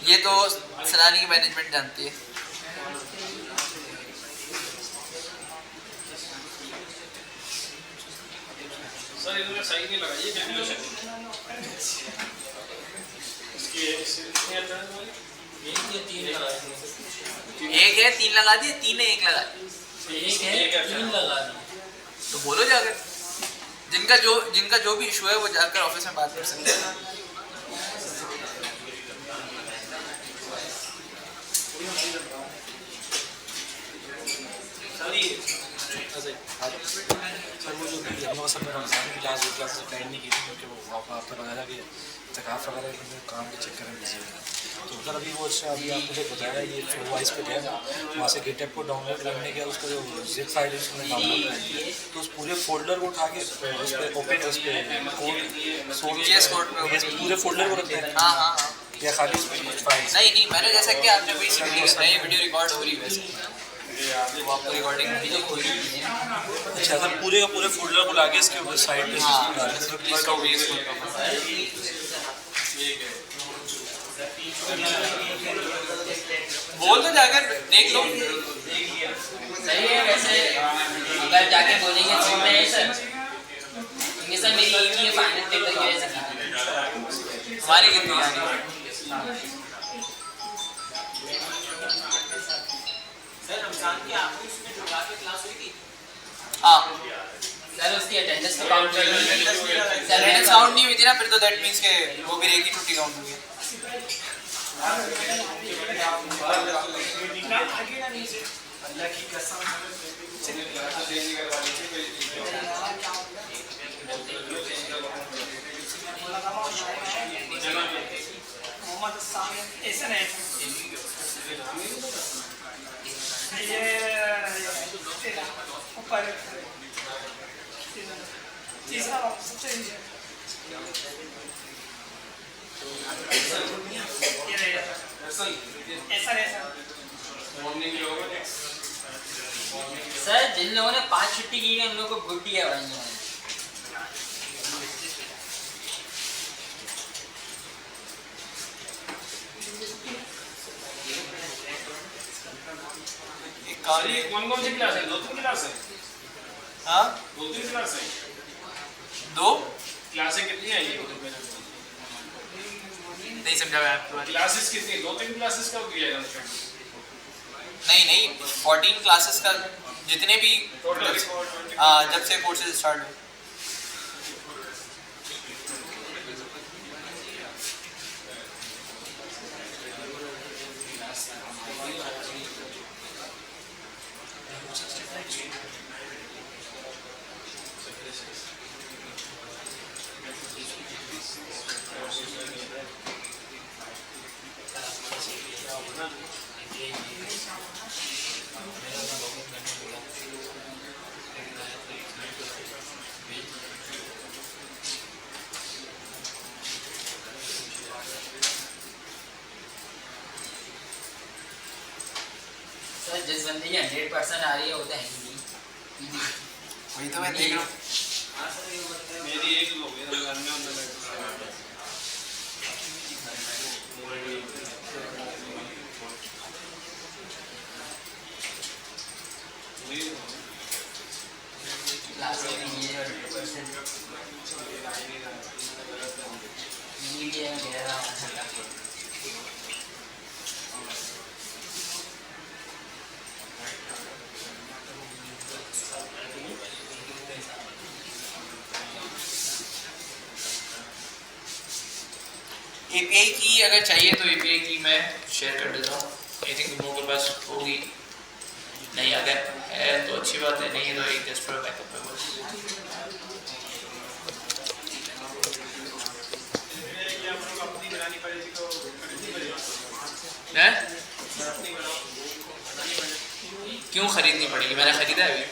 ये तो सलानी की मैनेजमेंट जानती है। सर इधर सही नहीं लगा ये कैलकुलेशन इसकी कितनी आता है एक या तीन लगा एक है 3 लगा दिए, 3 है 1 लगा दिए। एक है 3 लगा दी तो बोलो जाकर, जिनका जो भी इशू है वो जाकर ऑफिस में बात कर सकते हैं। सर वो जो लखनऊ सब में रमज़ान की क्लासेस अटेंड नहीं की थी क्योंकि वो आपको बताया कि तकाफ वगैरह में काम के चक्कर में बिजी है। तो उधर अभी वो अच्छा अभी आप मुझे बताया ये फ्लो वाइज पे गया वहाँ से गेटअप को डाउनलोड करने के उसका जो जिप फाइल है उसमें डाउनलोड कर तो उस पूरे फोल्डर को उठा के उस पर ओपन उस पर कोड जीएस कोड पे पूरे फोल्डर को रखते हैं हाँ हाँ हाँ। या खाली उसमें कुछ फाइल्स नहीं मैंने जैसा कि आपने कोई वीडियो रिकॉर्ड हो रही है वैसे वो आपको रिकॉर्डिंग वीडियो खोली है। अच्छा सर पूरे का पूरे फोल्डर को लाके इसके साइड पे इसका VS कोड का बोल तो जाकर देख लो। सही है वैसे अगर जाके बोलेंगे तो मैं सर ये सर मेरी एक ही फाइनल पेपर की वजह से हमारी कितनी आ रही है? सर रमजान की आखिरी उसमें जुड़ा के क्लास हुई थी हाँ सर उसकी अटेंडेंस तो काउंट नहीं हुई अटेंडेंस काउंट नहीं हुई थी ना, फिर तो दैट मींस के वो भी एक ही छुट्टी काउंट हुई है। अल्लाह की कसम ऐसा नहीं ये ऊपर तीसरा सबसे नीचे ऐसा सर जिन लोगों ने 5 छुट्टी की है उन लोगों को गुड्डी है भाई कौन सी क्लास है 2-3 क्लास है हाँ 2-3 क्लास है 2 क्लासें कितनी है ये नहीं समझा मैं आपको। क्लासेस कितनी 2-3 क्लासेस का किया है नहीं 14 क्लासेस का जितने भी टोटल जब से कोर्सेज स्टार्ट हुए। सर जिस बंदे की 100% आ रही है वो तो है ही नहीं वही तो मैं देख रहा हूँ। मेरी एक लोग है रमजान में अंदर क्लास में ये 100% ये मेरा API की अगर चाहिए तो API की मैं शेयर कर देता हूँ। आई थिंक तुम लोगों के पास होगी, नहीं अगर है तो अच्छी बात है, नहीं है तो एक जस्ट फॉर बैकअप पे बस। हैं? क्यों खरीदनी पड़ेगी? मैंने खरीदा है अभी।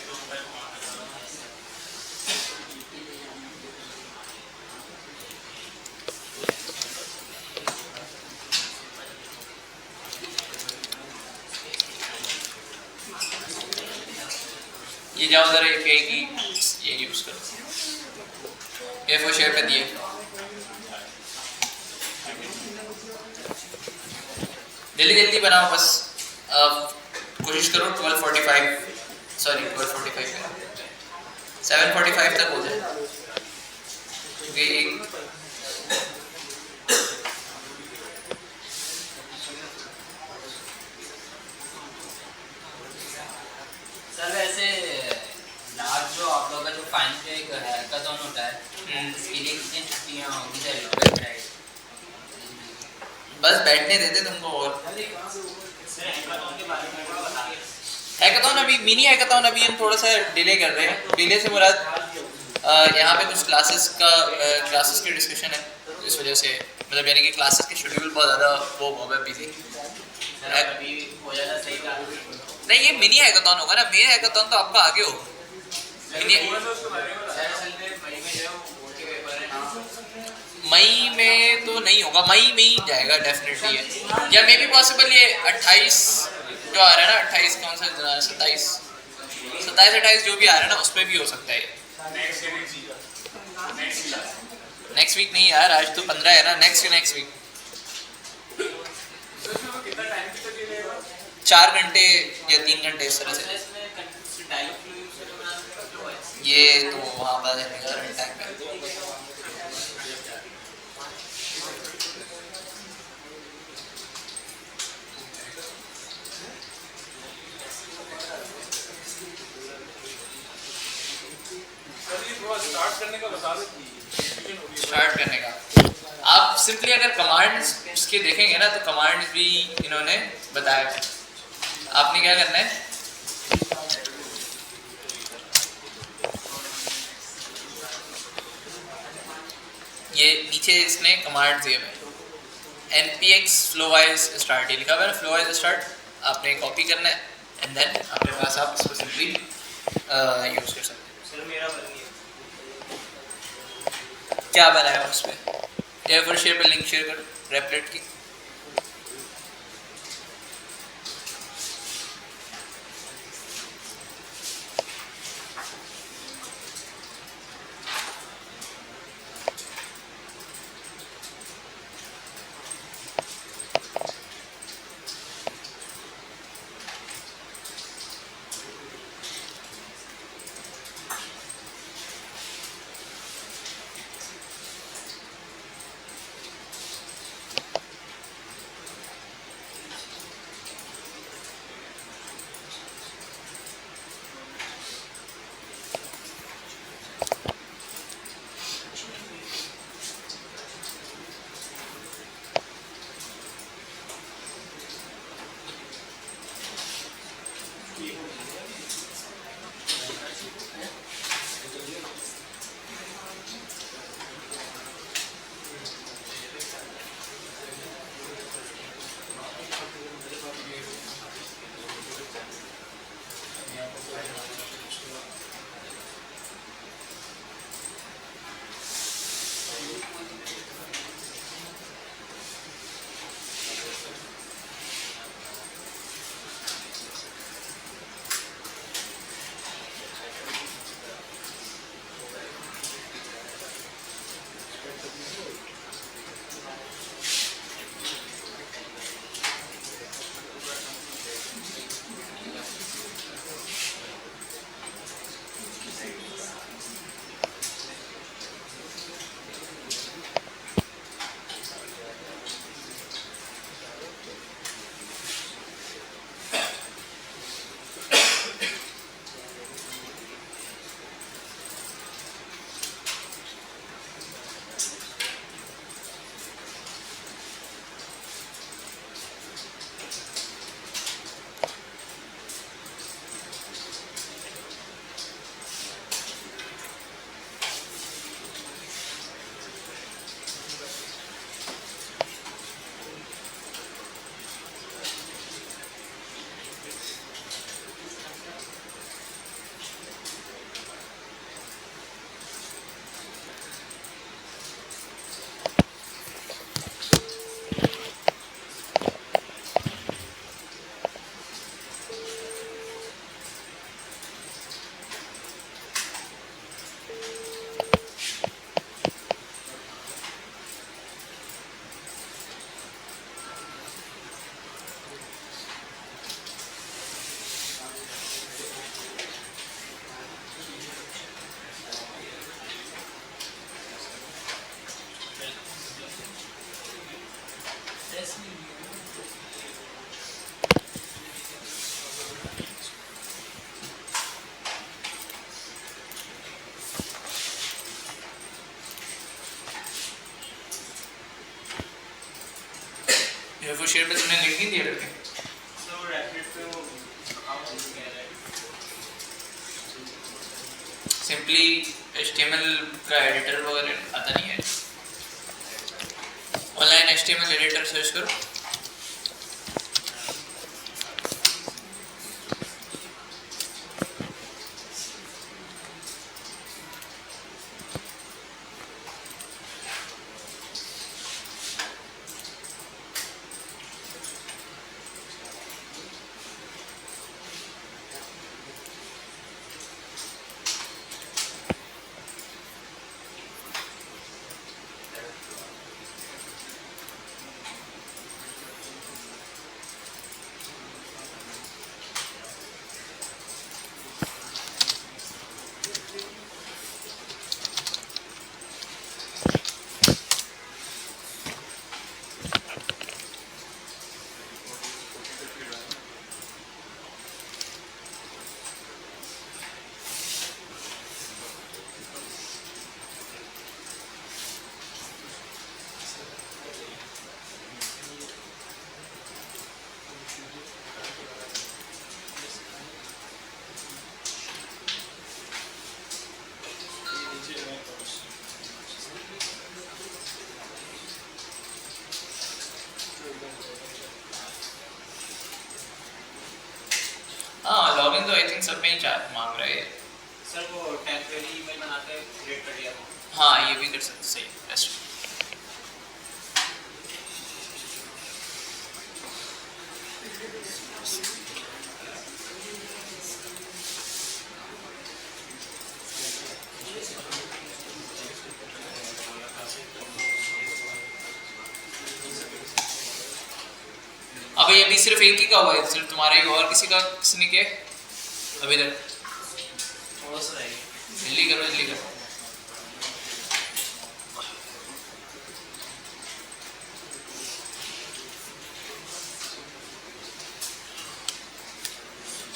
या उधर API की ये यूज़ करो। A4 शेयर पे दिए। जल्दी जल्दी बनाओ बस। कोशिश करो 12:45 7:45 तक हो जाए, क्योंकि सर वैसे लास्ट जो आप लोगों का जो फाइनल जो एक हैकाथॉन होता है इसके लिए कितनी छुट्टियाँ होगी सर वेबसाइट? बस बैठने देते तुमको। और हैकाथॉन अभी मिनी हैकाथॉन अभी हम थोड़ा सा डिले कर रहे हैं। डिले से मुराद यहाँ पे कुछ क्लासेस की डिस्कशन है, इस वजह से मतलब यानी कि क्लासेस के शेड्यूल बहुत ज़्यादा वो हो गए बिजी। अभी हो जाता सही था। नहीं ये मिनी हैकाथॉन होगा ना, मेन हैकाथॉन तो आपका आगे होगा। मिनी मई में तो नहीं होगा, मई में ही जाएगा डेफिनेटली है, या मे बी पॉसिबल ये 28 जो आ रहा है ना, 28 कौन सा 27 28 जो भी आ रहा है ना उसमें भी हो सकता है। नेक्स्ट वीक नहीं यार, आज तो 15 है ना, नेक्स्ट वीक 4 घंटे या 3 घंटे इस तरह से। ये तो वहाँ पता चलेगा रन टाइम पे। स्टार्ट करने का आप सिंपली अगर कमांड्स इसके देखेंगे ना तो कमांड्स भी इन्होंने बताया। आपने क्या करना है, ये नीचे इसने कमांड दिए हुए npx flowwise start ये लिखा हुआ है ना, flowwise start आपने कॉपी करना है एंड देन आपके पास आप इसको सिंपली यूज कर सकते हैं। क्या बनाया उसमें, A4 शेयर पे लिंक शेयर करो रेपलेट की। CSS नहीं है। ये वो शेयर पे तुमने लिंक नहीं दिया करके सो रैपिड पे वो आप कह रहे हैं सिंपली HTML का एडिटर वगैरह आता नहीं है, ऑनलाइन HTML एडिटर सर्च करो। हाँ लॉगिन तो आई थिंक सब में ही मांग रहा है। सर वो टेम्परेरी ईमेल बनाते क्रिएट कर दिया वो। हाँ ये भी कर सकते, सही बेस्ट। अबे ये भी सिर्फ एक ही का हुआ है, सिर्फ तुम्हारा ही, और किसी का किसी ने किया अभी तक? थोड़ा सा रह गया। जल्दी करो जल्दी करो।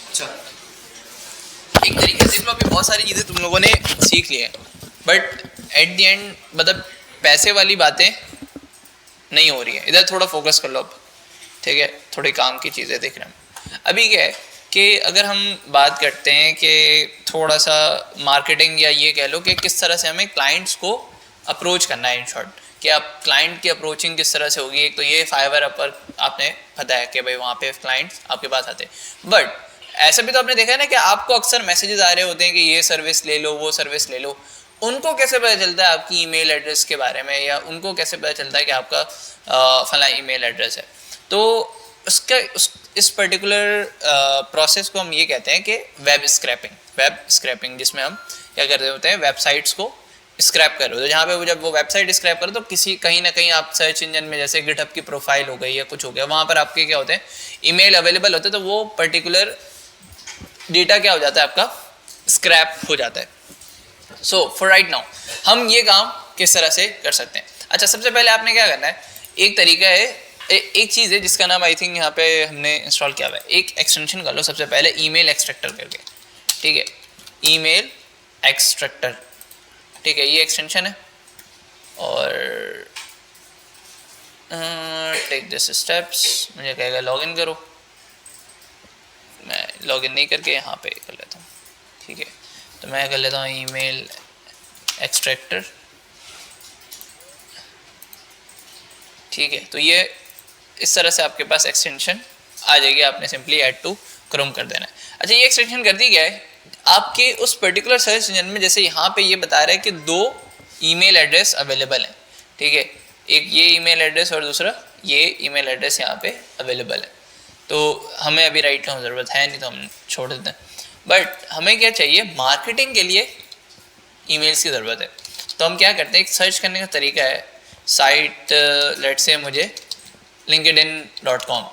अच्छा एक तरीके से तो अभी बहुत सारी चीज़ें तुम लोगों ने सीख ली है, बट एट द एंड मतलब पैसे वाली बातें नहीं हो रही है। इधर थोड़ा फोकस कर लो अब, ठीक है, थोड़ी काम की चीज़ें देख रहे हैं। अभी क्या है कि अगर हम बात करते हैं कि थोड़ा सा मार्केटिंग या ये कह लो कि किस तरह से हमें क्लाइंट्स को अप्रोच करना है, इन शॉर्ट कि आप क्लाइंट की अप्रोचिंग किस तरह से होगी। एक तो ये फाइवर पर आपने पता है कि भाई वहाँ पे क्लाइंट्स आपके पास आते हैं, बट ऐसा भी तो आपने देखा है ना कि आपको अक्सर मैसेजेस आ रहे होते हैं कि ये सर्विस ले लो वो सर्विस ले लो। उनको कैसे पता चलता है आपकी ईमेल एड्रेस के बारे में, या उनको कैसे पता चलता है कि आपका फला ईमेल एड्रेस है? तो उसका इस पर्टिकुलर प्रोसेस को हम ये कहते हैं कि वेब स्क्रैपिंग, जिसमें हम क्या कर रहे होते हैं, वेबसाइट्स को स्क्रैप कर रहे हो। तो जहाँ पे जब वो वेबसाइट स्क्रैप करो तो कहीं ना कहीं आप सर्च इंजन में जैसे गिटहब की प्रोफाइल हो गई या कुछ हो गया, वहाँ पर आपके क्या होते हैं, ईमेल अवेलेबल होते हैं, तो वो पर्टिकुलर डेटा क्या हो जाता है, आपका स्क्रैप हो जाता है। सो फॉर राइट नाउ हम ये काम किस तरह से कर सकते हैं? अच्छा सबसे पहले आपने क्या करना है, एक तरीका है, एक चीज़ है जिसका नाम आई थिंक यहाँ पे हमने इंस्टॉल किया हुआ है, एक एक्सटेंशन कर लो सबसे पहले ईमेल एक्सट्रैक्टर करके, ठीक है, ईमेल एक्सट्रैक्टर, ठीक है, ये एक्सटेंशन है। और टेक दिस स्टेप्स, मुझे कहेगा लॉगिन करो, मैं लॉगिन नहीं करके यहाँ पे कर लेता हूँ, ठीक है, तो मैं कर लेता हूँ ईमेल एक्सट्रैक्टर, ठीक है। तो ये इस तरह से आपके पास एक्सटेंशन आ जाएगी, आपने सिंपली ऐड टू क्रोम कर देना है। अच्छा ये एक्सटेंशन कर दी गया है आपके उस पर्टिकुलर सर्च इंजन में, जैसे यहाँ पे ये बता रहा है कि 2 ईमेल एड्रेस अवेलेबल हैं, ठीक है, एक ये ईमेल एड्रेस और दूसरा ये ईमेल एड्रेस यहाँ पे अवेलेबल है। तो हमें अभी राइट नाउ ज़रूरत है नहीं तो हम छोड़ देते हैं, बट हमें क्या चाहिए, मार्केटिंग के लिए ईमेल्स की ज़रूरत है। तो हम क्या करते हैं, एक सर्च करने का तरीका है, साइट लेट से मुझे linkedin.com,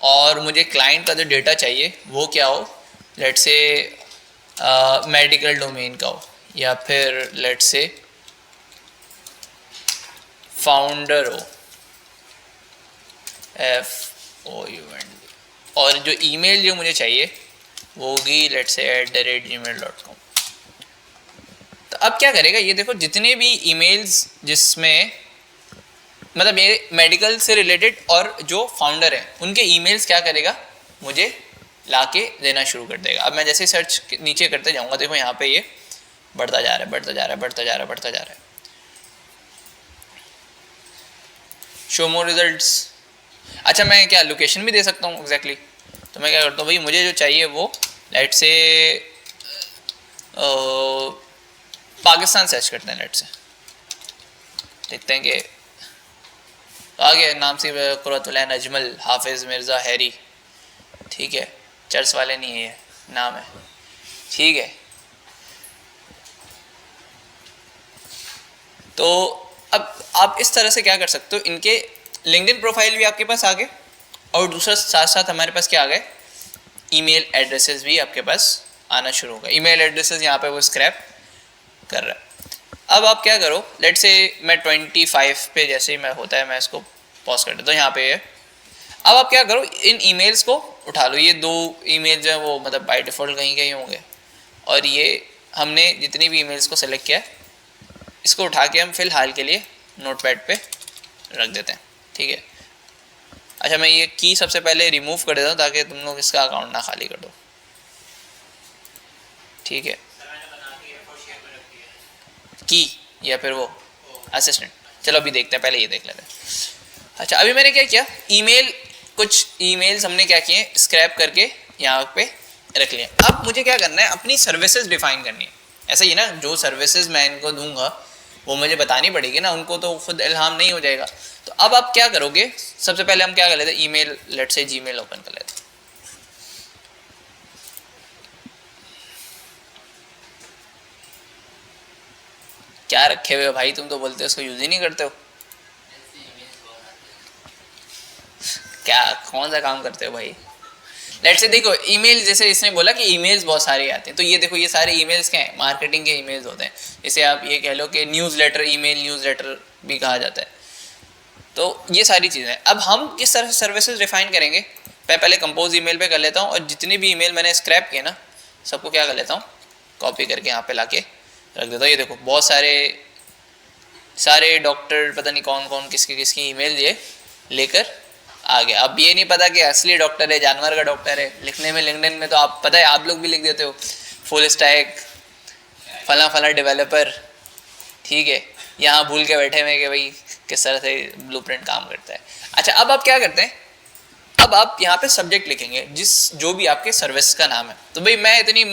और मुझे क्लाइंट का जो डेटा चाहिए वो क्या हो, लेट से मेडिकल डोमेन का हो, या फिर लेट से फाउंडर हो, FOUND, और जो ईमेल जो मुझे चाहिए वो होगी लेट्स से @gmail.com। तो अब क्या करेगा ये देखो, जितने भी ईमेल्स जिसमें मतलब ये मेडिकल से रिलेटेड और जो फाउंडर है उनके ईमेल्स क्या करेगा, मुझे लाके देना शुरू कर देगा। अब मैं जैसे सर्च नीचे करते जाऊंगा, देखो यहाँ पे ये बढ़ता जा रहा है, बढ़ता जा रहा है, बढ़ता जा रहा है, बढ़ता जा रहा है। शो मोर रिजल्ट्स। अच्छा, मैं क्या लोकेशन भी दे सकता हूँ एग्जैक्टली। तो मैं क्या करता हूँ भाई, मुझे जो चाहिए वो लेट से पाकिस्तान सर्च करते हैं, लेट से देखते हैं कि आगे नाम से कुरतुलैन अजमल हाफिज़ मिर्ज़ा हैरी, ठीक है, चर्च वाले नहीं है ये नाम है, ठीक है। तो अब आप इस तरह से क्या कर सकते हो, इनके लिंक्डइन प्रोफाइल भी आपके पास आ गए और दूसरा साथ साथ हमारे पास क्या आ गए, ईमेल एड्रेसेस भी आपके पास आना शुरू हो गए। ईमेल एड्रेसेस यहाँ पे वो स्क्रैप कर रहा है। अब आप क्या करो, लेट से मैं 25 पे जैसे ही मैं होता है मैं इसको पॉज कर देता हूँ, यहाँ पे है। अब आप क्या करो, इन ईमेल्स को उठा लो, ये 2 ईमेल जो है वो मतलब बाय डिफ़ॉल्ट कहीं कहीं होंगे, और ये हमने जितनी भी ईमेल्स को सेलेक्ट किया है इसको उठा के हम फ़िलहाल के लिए नोटपैड पे रख देते हैं, ठीक है। अच्छा, मैं ये की सबसे पहले रिमूव कर देता हूँ ताकि तुम लोग इसका अकाउंट ना खाली कर दो, ठीक है। की या फिर वो असिस्टेंट, चलो अभी देखते हैं, पहले ये देख लेते हैं। अच्छा, अभी मैंने क्या किया, ईमेल कुछ ईमेल्स हमने क्या किए, स्क्रैप करके यहाँ पे रख लिए। अब मुझे क्या करना है, अपनी सर्विसेज डिफाइन करनी है। ऐसा ही ना, जो सर्विसेज मैं इनको दूंगा वो मुझे बतानी पड़ेगी ना, उनको तो खुद इल्हाम नहीं हो जाएगा। तो अब आप क्या करोगे, सबसे पहले हम क्या कर लेते हैं, ईमेल लेट से जीमेल ओपन कर लेते हैं। क्या रखे हुए हो भाई, तुम तो बोलते हो उसको यूज ही नहीं करते हो, क्या कौन सा काम करते हो भाई। लेट से देखो, ईमेल जैसे इसने बोला कि ईमेल्स बहुत सारे आते हैं, तो ये देखो ये सारे ईमेल्स क्या हैं, मार्केटिंग के ईमेल्स होते हैं। जैसे आप ये कह लो कि न्यूज़लेटर, ईमेल न्यूज़लेटर भी कहा जाता है। तो ये सारी चीज़ें, अब हम किस तरह से सर्विसेज डिफाइन करेंगे, मैं पहले कंपोज ईमेल पे कर लेता हूँ, और जितनी भी ईमेल मैंने स्क्रैप किए ना सबको क्या कर लेता हूँ, कॉपी करके यहाँ पे लाके रख देता हूँ। ये देखो बहुत सारे डॉक्टर पता नहीं कौन कौन किसकी किसकी ईमेल ये लेकर आ गया। अब ये नहीं पता कि असली डॉक्टर है जानवर का डॉक्टर है, लिखने में लिंक्डइन में तो आप पता है आप लोग भी लिख देते हो फुल स्टैक फला फला डेवलपर, ठीक है, यहाँ भूल के बैठे हुए कि भाई किस तरह से ब्लूप्रिंट काम करता है। अच्छा, अब आप क्या करते हैं, अब आप यहाँ पे सब्जेक्ट लिखेंगे जो भी आपके सर्विस का नाम है। तो भाई मैं इतनी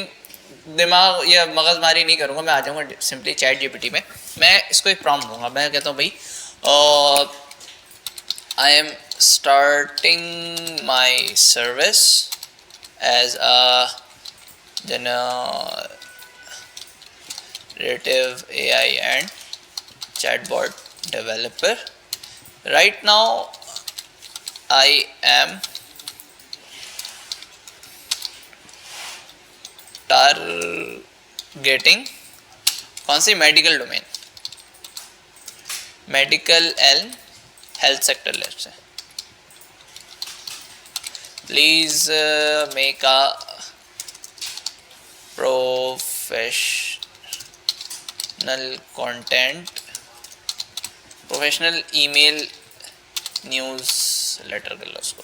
दिमाग या मगजमारी नहीं करूँगा, मैं आ जाऊँगा सिंपली चैट जीपीटी में, मैं इसको एक प्रॉम्प्ट दूंगा, मैं कहता हूँ भाई I am starting my service as a generative AI and chatbot developer. Right now I am targeting कौन सी medical domain, medical and health sector. Let's say please make a professional content, professional email newsletter कर लो उसको,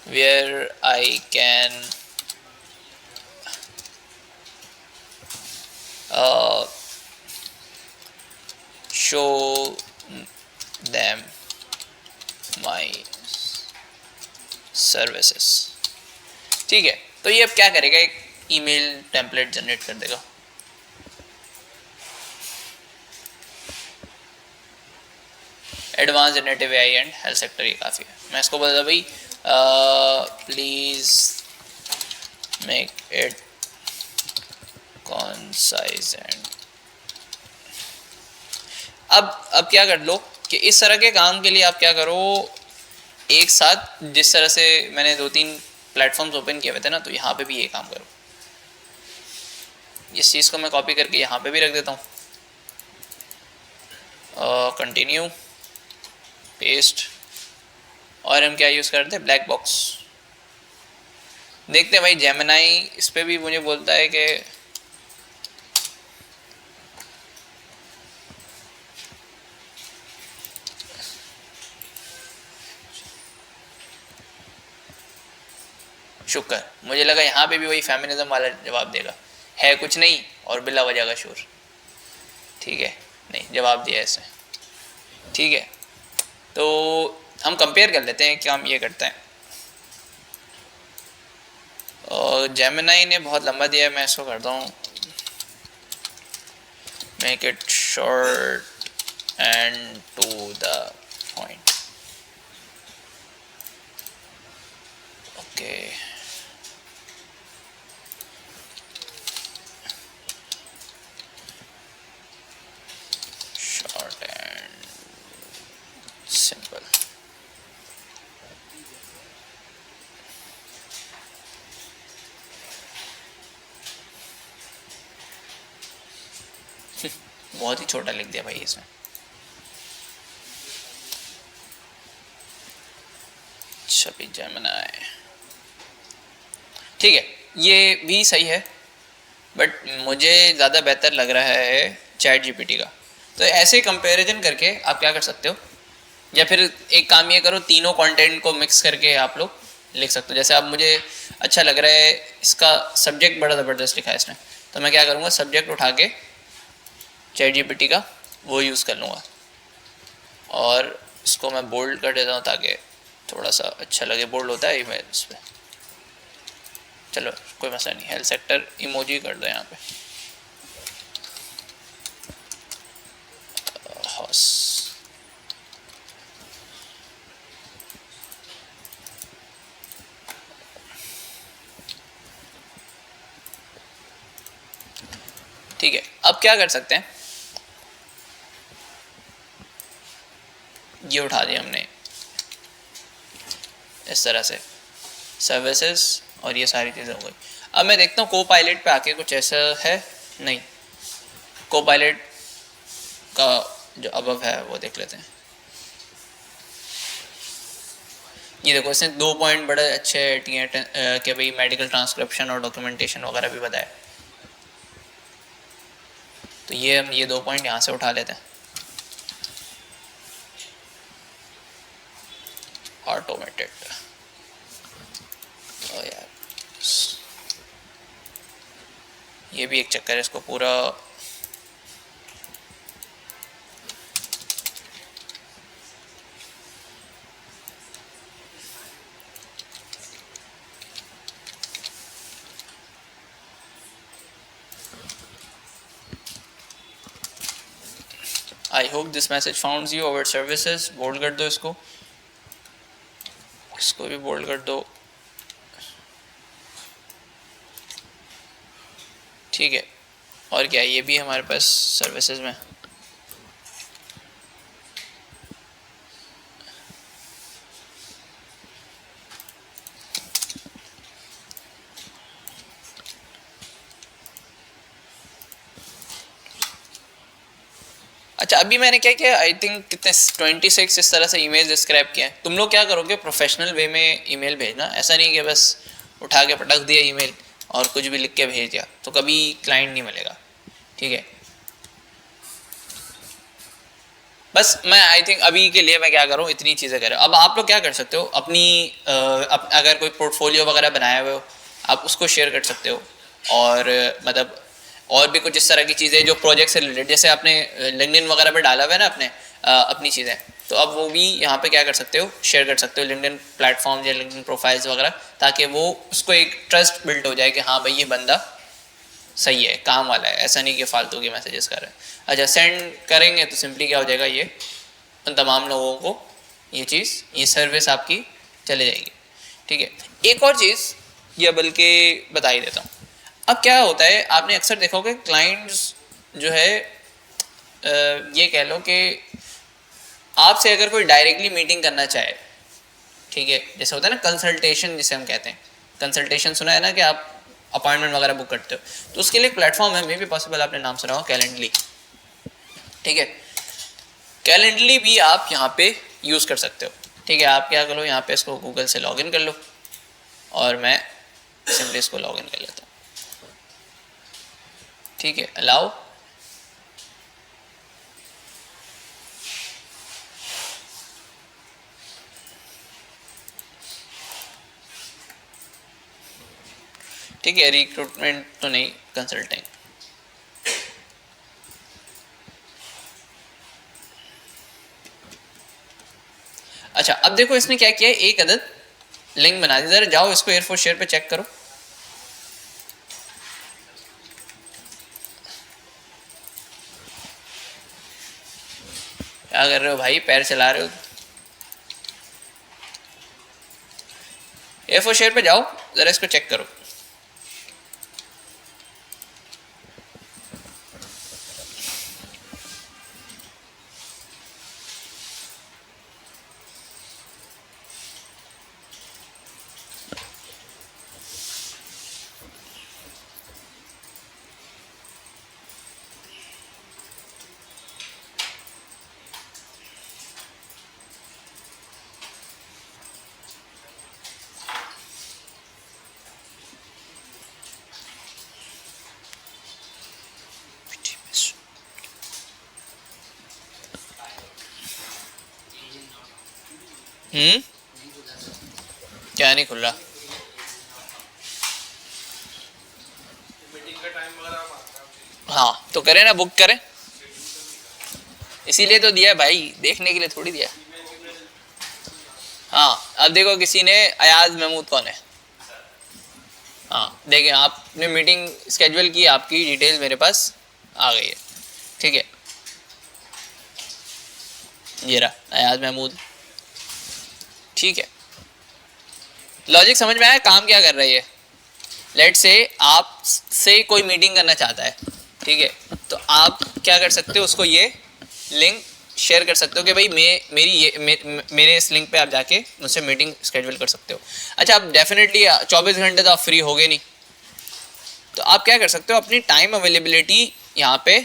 where I can show them my services, ठीक है। तो ये अब क्या करेगा, एक ईमेल टेम्पलेट जनरेट कर देगा। Advance generative AI and health sector, ये काफ़ी है। मैं इसको बोलता भाई please make it concise and. अब क्या कर लो कि इस तरह के काम के लिए आप क्या करो, एक साथ जिस तरह से मैंने 2-3 प्लेटफॉर्म्स ओपन किए हुए थे ना, तो यहाँ पे भी ये काम करो। इस चीज़ को मैं कॉपी करके यहाँ पे भी रख देता हूँ, कंटिन्यू पेस्ट और हम क्या यूज़ करते हैं, ब्लैक बॉक्स। देखते हैं भाई, जेमिनाई इस पे भी मुझे बोलता है कि शुक्र, मुझे लगा यहाँ पे भी वही फेमिनिज्म वाला जवाब देगा, है कुछ नहीं और बिला वजह का शोर। ठीक है, नहीं जवाब दिया ऐसे। ठीक है, तो हम कंपेयर कर लेते हैं, क्या हम ये करते हैं। और जेमिनाई ने बहुत लंबा दिया है, मैं इसको करता हूँ make it short and to the point. Okay, short and simple. बहुत ही छोटा लिख दिया भाई इसमें। छवि जेमिनाई, ठीक है, ये भी सही है, बट मुझे ज़्यादा बेहतर लग रहा है चैट जीपीटी का। तो ऐसे कंपैरिजन करके आप क्या कर सकते हो, या फिर एक काम ये करो, तीनों कंटेंट को मिक्स करके आप लोग लिख सकते हो। जैसे अब मुझे अच्छा लग रहा है, इसका सब्जेक्ट बड़ा ज़बरदस्त लिखा है इसने, तो मैं क्या करूँगा, सब्जेक्ट उठा के चैट जीपीटी का वो यूज़ कर लूँगा और इसको मैं बोल्ड कर देता हूँ ताकि थोड़ा सा अच्छा लगे। बोल्ड होता है इमेज इस पर, चलो कोई मसला नहीं। हेल्थ सेक्टर इमोजी कर दो यहाँ पे, हॉस। ठीक है, अब क्या कर सकते हैं, ये उठा दिया हमने इस तरह से, सर्विसेज और ये सारी चीज़ें हो गई। अब मैं देखता हूँ को पायलट पे आके कुछ ऐसा है, नहीं, को पायलट का जो अबव है वो देख लेते हैं। ये देखो, इसने 2 पॉइंट बड़े अच्छे दिए कि भाई मेडिकल ट्रांसक्रिप्शन और डॉक्यूमेंटेशन वगैरह भी बताया। तो ये हम ये 2 पॉइंट यहाँ से उठा लेते हैं। ऑटोमेटेड, ओ यार ये भी एक चक्कर है, इसको पूरा I hope this message founds you our services. Bold कर दो इसको, इसको भी बोल्ड कर दो। ठीक है, और क्या, ये भी हमारे पास सर्विसेज में। अच्छा, अभी मैंने क्या किया, आई थिंक कितने 26 इस तरह से ईमेल डिस्क्राइब किया है। तुम लोग क्या करोगे, प्रोफेशनल वे में ईमेल भेजना, ऐसा नहीं कि बस उठा के पटक दिया ईमेल और कुछ भी लिख के भेज दिया, तो कभी क्लाइंट नहीं मिलेगा। ठीक है, बस मैं आई थिंक अभी के लिए मैं क्या करूँ, इतनी चीज़ें करें। अब आप लोग क्या कर सकते हो, अपनी अगर कोई पोर्टफोलियो वगैरह बनाए हुए हो आप उसको शेयर कर सकते हो, और मतलब और भी कुछ इस तरह की चीज़ें जो प्रोजेक्ट से रिलेटेड, जैसे आपने लिंक्डइन वगैरह पे डाला हुआ है ना अपने अपनी चीज़ें, तो अब वो भी यहाँ पे क्या कर सकते हो, शेयर कर सकते हो लिंक्डइन प्लेटफॉर्म या लिंक्डइन प्रोफाइल्स वगैरह, ताकि वो उसको एक ट्रस्ट बिल्ड हो जाए कि हाँ भाई ये बंदा सही है, काम वाला है, ऐसा नहीं कि फालतू के मैसेजेस कर रहे हैं। अच्छा, सेंड करेंगे तो सिंपली क्या हो जाएगा, ये उन तमाम लोगों को ये चीज़, ये सर्विस आपकी चले जाएगी। ठीक है, एक और चीज़ ये बल्कि बता ही देता हूँ। अब क्या होता है, आपने अक्सर देखा होगा क्लाइंट्स जो है ये कह लो कि आपसे अगर कोई डायरेक्टली मीटिंग करना चाहे, ठीक है, जैसे होता है ना कंसल्टेशन जिसे हम कहते हैं, कंसल्टेशन सुना है ना कि आप अपॉइंटमेंट वगैरह बुक करते हो, तो उसके लिए एक प्लेटफॉर्म है, मे भी पॉसिबल आपने नाम सुना हो, कैलेंडली। ठीक है, कैलेंडली भी आप यहाँ पे यूज़ कर सकते हो। ठीक है, आप क्या करो, यहाँ पे इसको गूगल से लॉगिन कर लो और मैं सिंपली इसको लॉगिन कर लेता हूँ। ठीक है, अलाउ। ठीक है, रिक्रूटमेंट तो नहीं, कंसल्टिंग। अच्छा, अब देखो इसने क्या किया है, एक अदद लिंक बना दी। जरा जाओ इसको एयरफोर्स शेयर पे चेक करो। क्या कर रहे हो भाई, पैर चला रहे हो? एयरफोर्स शेयर पे जाओ, जरा इसको चेक करो। क्या नहीं खुल रहा? हाँ तो करें ना, बुक करें, इसीलिए तो दिया भाई, देखने के लिए थोड़ी दिया। हाँ अब देखो किसी ने, अयाज महमूद कौन है? हाँ देखें, आपने मीटिंग स्केड्यूल की, आपकी डिटेल्स मेरे पास आ गई है। ठीक है, ये रहा अयाज महमूद। ठीक है, लॉजिक समझ में आया? काम क्या कर रही है? लेट से आप से कोई मीटिंग करना चाहता है, ठीक है, तो आप क्या कर सकते हो, उसको ये लिंक शेयर कर सकते हो कि भाई मेरे इस लिंक पे आप जाके मुझसे मीटिंग स्केड्यूल कर सकते हो। अच्छा, आप डेफिनेटली 24 घंटे तो आप फ्री होगे नहीं, तो आप क्या कर सकते हो, अपनी टाइम अवेलेबिलिटी यहाँ पे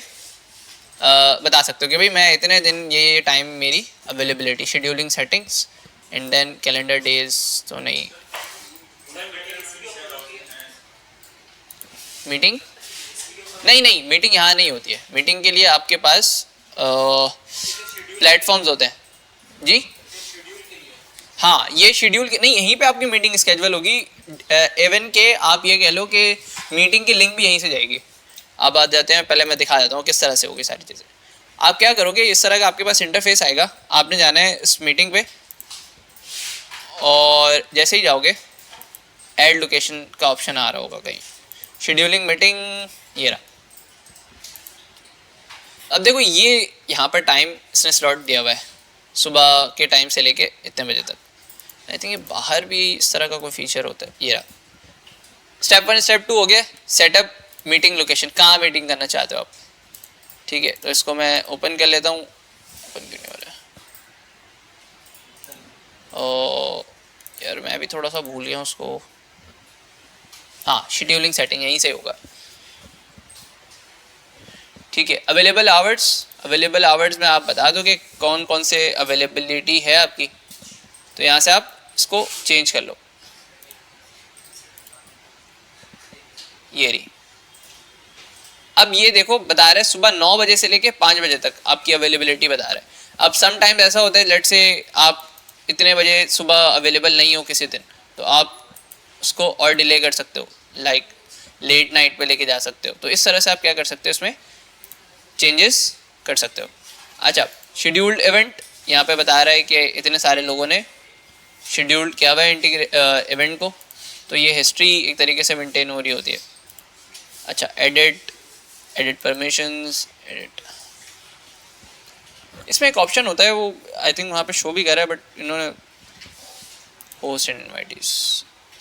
बता सकते हो कि भाई मैं इतने दिन ये टाइम मेरी availability, scheduling settings and then calendar days. तो नहीं, मीटिंग नहीं, मीटिंग यहाँ नहीं होती है। मीटिंग के लिए आपके पास प्लेटफॉर्म्स होते हैं जी। हाँ, ये शेड्यूल नहीं, यहीं पे आपकी मीटिंग स्केड्यूल होगी। इवन के आप ये कह लो कि मीटिंग की लिंक भी यहीं से जाएगी। अब आ जाते हैं, पहले मैं दिखा देता हूँ किस तरह से होगी सारी चीज़ें। आप क्या करोगे, इस तरह का आपके पास इंटरफेस आएगा, आपने जाना है इस मीटिंग पे और जैसे ही जाओगे ऐड लोकेशन का ऑप्शन आ रहा होगा कहीं, शेड्यूलिंग मीटिंग, ये रहा। अब देखो ये यहाँ पर टाइम इसने स्लॉट दिया हुआ है, सुबह के टाइम से लेके इतने बजे तक। आई थिंक ये बाहर भी इस तरह का कोई फीचर होता है। ये रहा, स्टेप 1 स्टेप 2 हो गया, सेटअप मीटिंग लोकेशन, कहाँ मीटिंग करना चाहते हो आप। ठीक है, तो इसको मैं ओपन कर लेता हूँ। ओपन क्यों नहीं हो रहा है? ओ यार, मैं भी थोड़ा सा भूल गया उसको। हाँ, शेड्यूलिंग सेटिंग यहीं से होगा। ठीक है, अवेलेबल आवर्स में आप बता दो कि कौन कौन से अवेलेबिलिटी है आपकी, तो यहाँ से आप इसको चेंज कर लो। ये रही। अब ये देखो बता रहा है सुबह 9 बजे से लेके 5 बजे तक आपकी अवेलेबिलिटी बता रहा है। अब सम टाइम ऐसा होता है, लेट से आप इतने बजे सुबह अवेलेबल नहीं हो किसी दिन, तो आप उसको और डिले कर सकते हो, लाइक लेट नाइट पे लेके जा सकते हो। तो इस तरह से आप क्या कर सकते हो, इसमें चेंजेस कर सकते हो। अच्छा, शेड्यूल्ड इवेंट यहाँ पे बता रहा है कि इतने सारे लोगों ने शेड्यूल्ड किया हुआ है इवेंट को, तो ये हिस्ट्री एक तरीके से मेंटेन हो रही होती है। अच्छा, एडिट परमिशंस, एडिट, इसमें एक ऑप्शन होता है, वो आई थिंक वहाँ पे शो भी कर रहा है, बट इन्होंने post and invitees,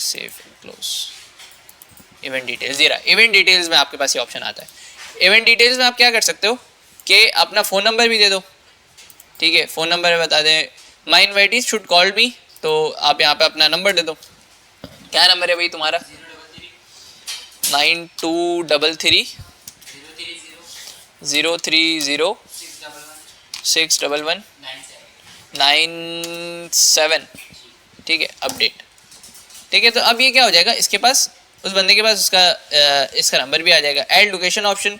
save and close, event details दे रहा है। इवेंट डिटेल्स में आपके पास ये ऑप्शन आता है। इवेंट डिटेल्स में आप क्या कर सकते हो कि अपना फ़ोन नंबर भी दे दो। ठीक है, फ़ोन नंबर बता दें, माई इनवाइटीज शुड कॉल मी, तो आप यहाँ पे अपना नंबर दे दो। क्या नंबर है भाई तुम्हारा? 9233 030 611 97, ठीक है, अपडेट। ठीक है, तो अब ये क्या हो जाएगा, इसके पास, उस बंदे के पास उसका इसका नंबर भी आ जाएगा। ऐड लोकेशन ऑप्शन,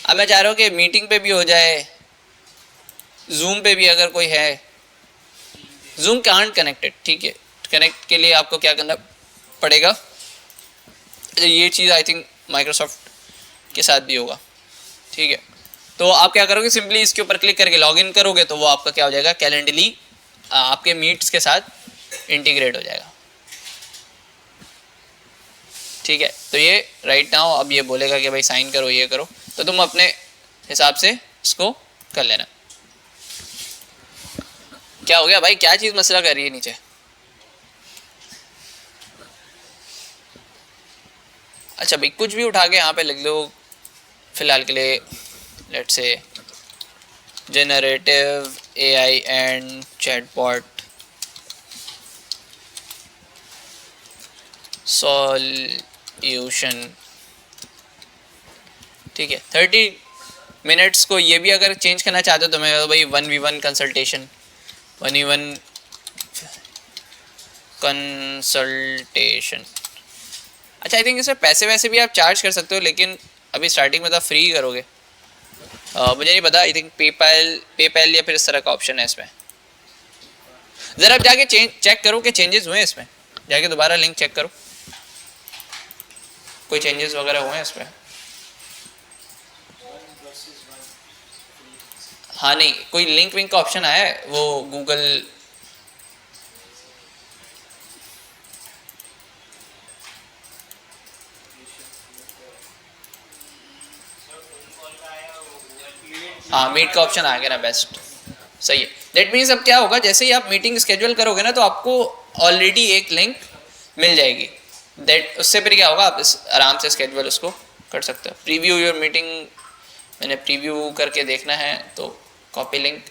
अब मैं चाह रहा हूँ कि मीटिंग पे भी हो जाए, जूम पे भी अगर कोई है, जूम कांट कनेक्टेड, ठीक है, कनेक्ट के लिए आपको क्या करना पड़ेगा, ये चीज़ आई थिंक माइक्रोसॉफ्ट के साथ भी होगा, ठीक है। तो आप क्या करोगे, सिंपली इसके ऊपर क्लिक करके लॉगिन करोगे तो वो आपका क्या हो जाएगा, कैलेंडरली आपके मीट्स के साथ इंटीग्रेट हो जाएगा, ठीक है। तो ये राइट नाउ अब ये बोलेगा कि भाई साइन करो, ये करो, तो तुम अपने हिसाब से इसको कर लेना। क्या हो गया भाई, क्या चीज़ मसला कर रही है नीचे? अच्छा भाई, कुछ भी उठा के यहाँ पे लिख लो फिलहाल के लिए, let's say generative AI and chatbot solution, ठीक है। 30 मिनट्स को ये भी अगर चेंज करना चाहते हो तो मैं भाई 1v1 कंसल्टेशन, 1v1 कंसल्टेशन। अच्छा, आई थिंक इसमें पैसे वैसे भी आप चार्ज कर सकते हो, लेकिन अभी स्टार्टिंग में तो फ्री करोगे। मुझे नहीं पता, आई थिंक पेपैल या फिर इस तरह का ऑप्शन है इसमें। ज़रा आप जाके चेक करो कि चेंजेस हुए हैं इसमें, जाके दोबारा लिंक चेक करो, कोई चेंजेस वगैरह हुए हैं इसमें। हाँ नहीं, कोई लिंक विंक का ऑप्शन आया है, वो गूगल हाँ मीट का ऑप्शन आ गया ना, बेस्ट, सही है। दैट मीन्स अब क्या होगा, जैसे ही आप मीटिंग स्केड्यूल करोगे ना तो आपको ऑलरेडी एक लिंक मिल जाएगी, दैट उससे फिर क्या होगा, आप आराम से स्केड्यूल उसको कर सकते हो। प्रीव्यू योर मीटिंग, मैंने प्रीव्यू करके देखना है तो कॉपी लिंक,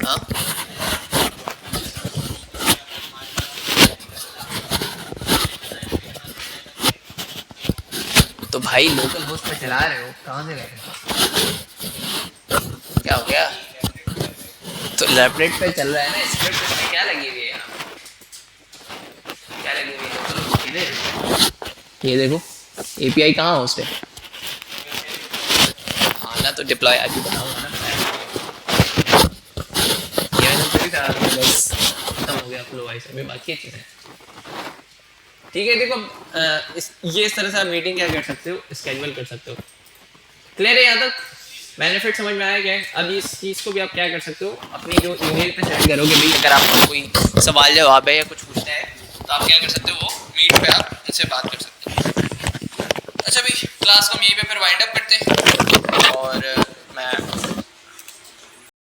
हाँ तो भाई लोकल होस्ट पे चला रहे हो, कहाँ से गए, क्या हो गया? तो लैपटॉप पे चल रहा है ना, स्क्रिप्ट इसमें क्या लगी हुई है यहाँ, क्या लगी हुई है, ये देखो API कहाँ होस्ट है, हाँ ना, तो डिप्लॉय आज ही बनाऊंगा ना, ये मैंने पूरी तरह से बस खत्म हो गया फ्लो वाइज, अभी बाकी चीज़ है, ठीक है। देखो ये इस तरह से आप मीटिंग क्या कर सकते हो, स्केड्यूल कर सकते हो। क्लियर है यहाँ तक, बेनिफिट समझ में आया क्या है? अब इस चीज़ को भी आप क्या कर सकते हो, अपनी जो ईमेल पे सेंड करोगे भाई, अगर आपको कोई सवाल जवाब है या कुछ पूछना है तो आप क्या कर सकते हो, वो मीट पे आप उनसे बात कर सकते हो। अच्छा भाई, क्लास को हम यहीं पे फिर वाइंड अप करते हैं, और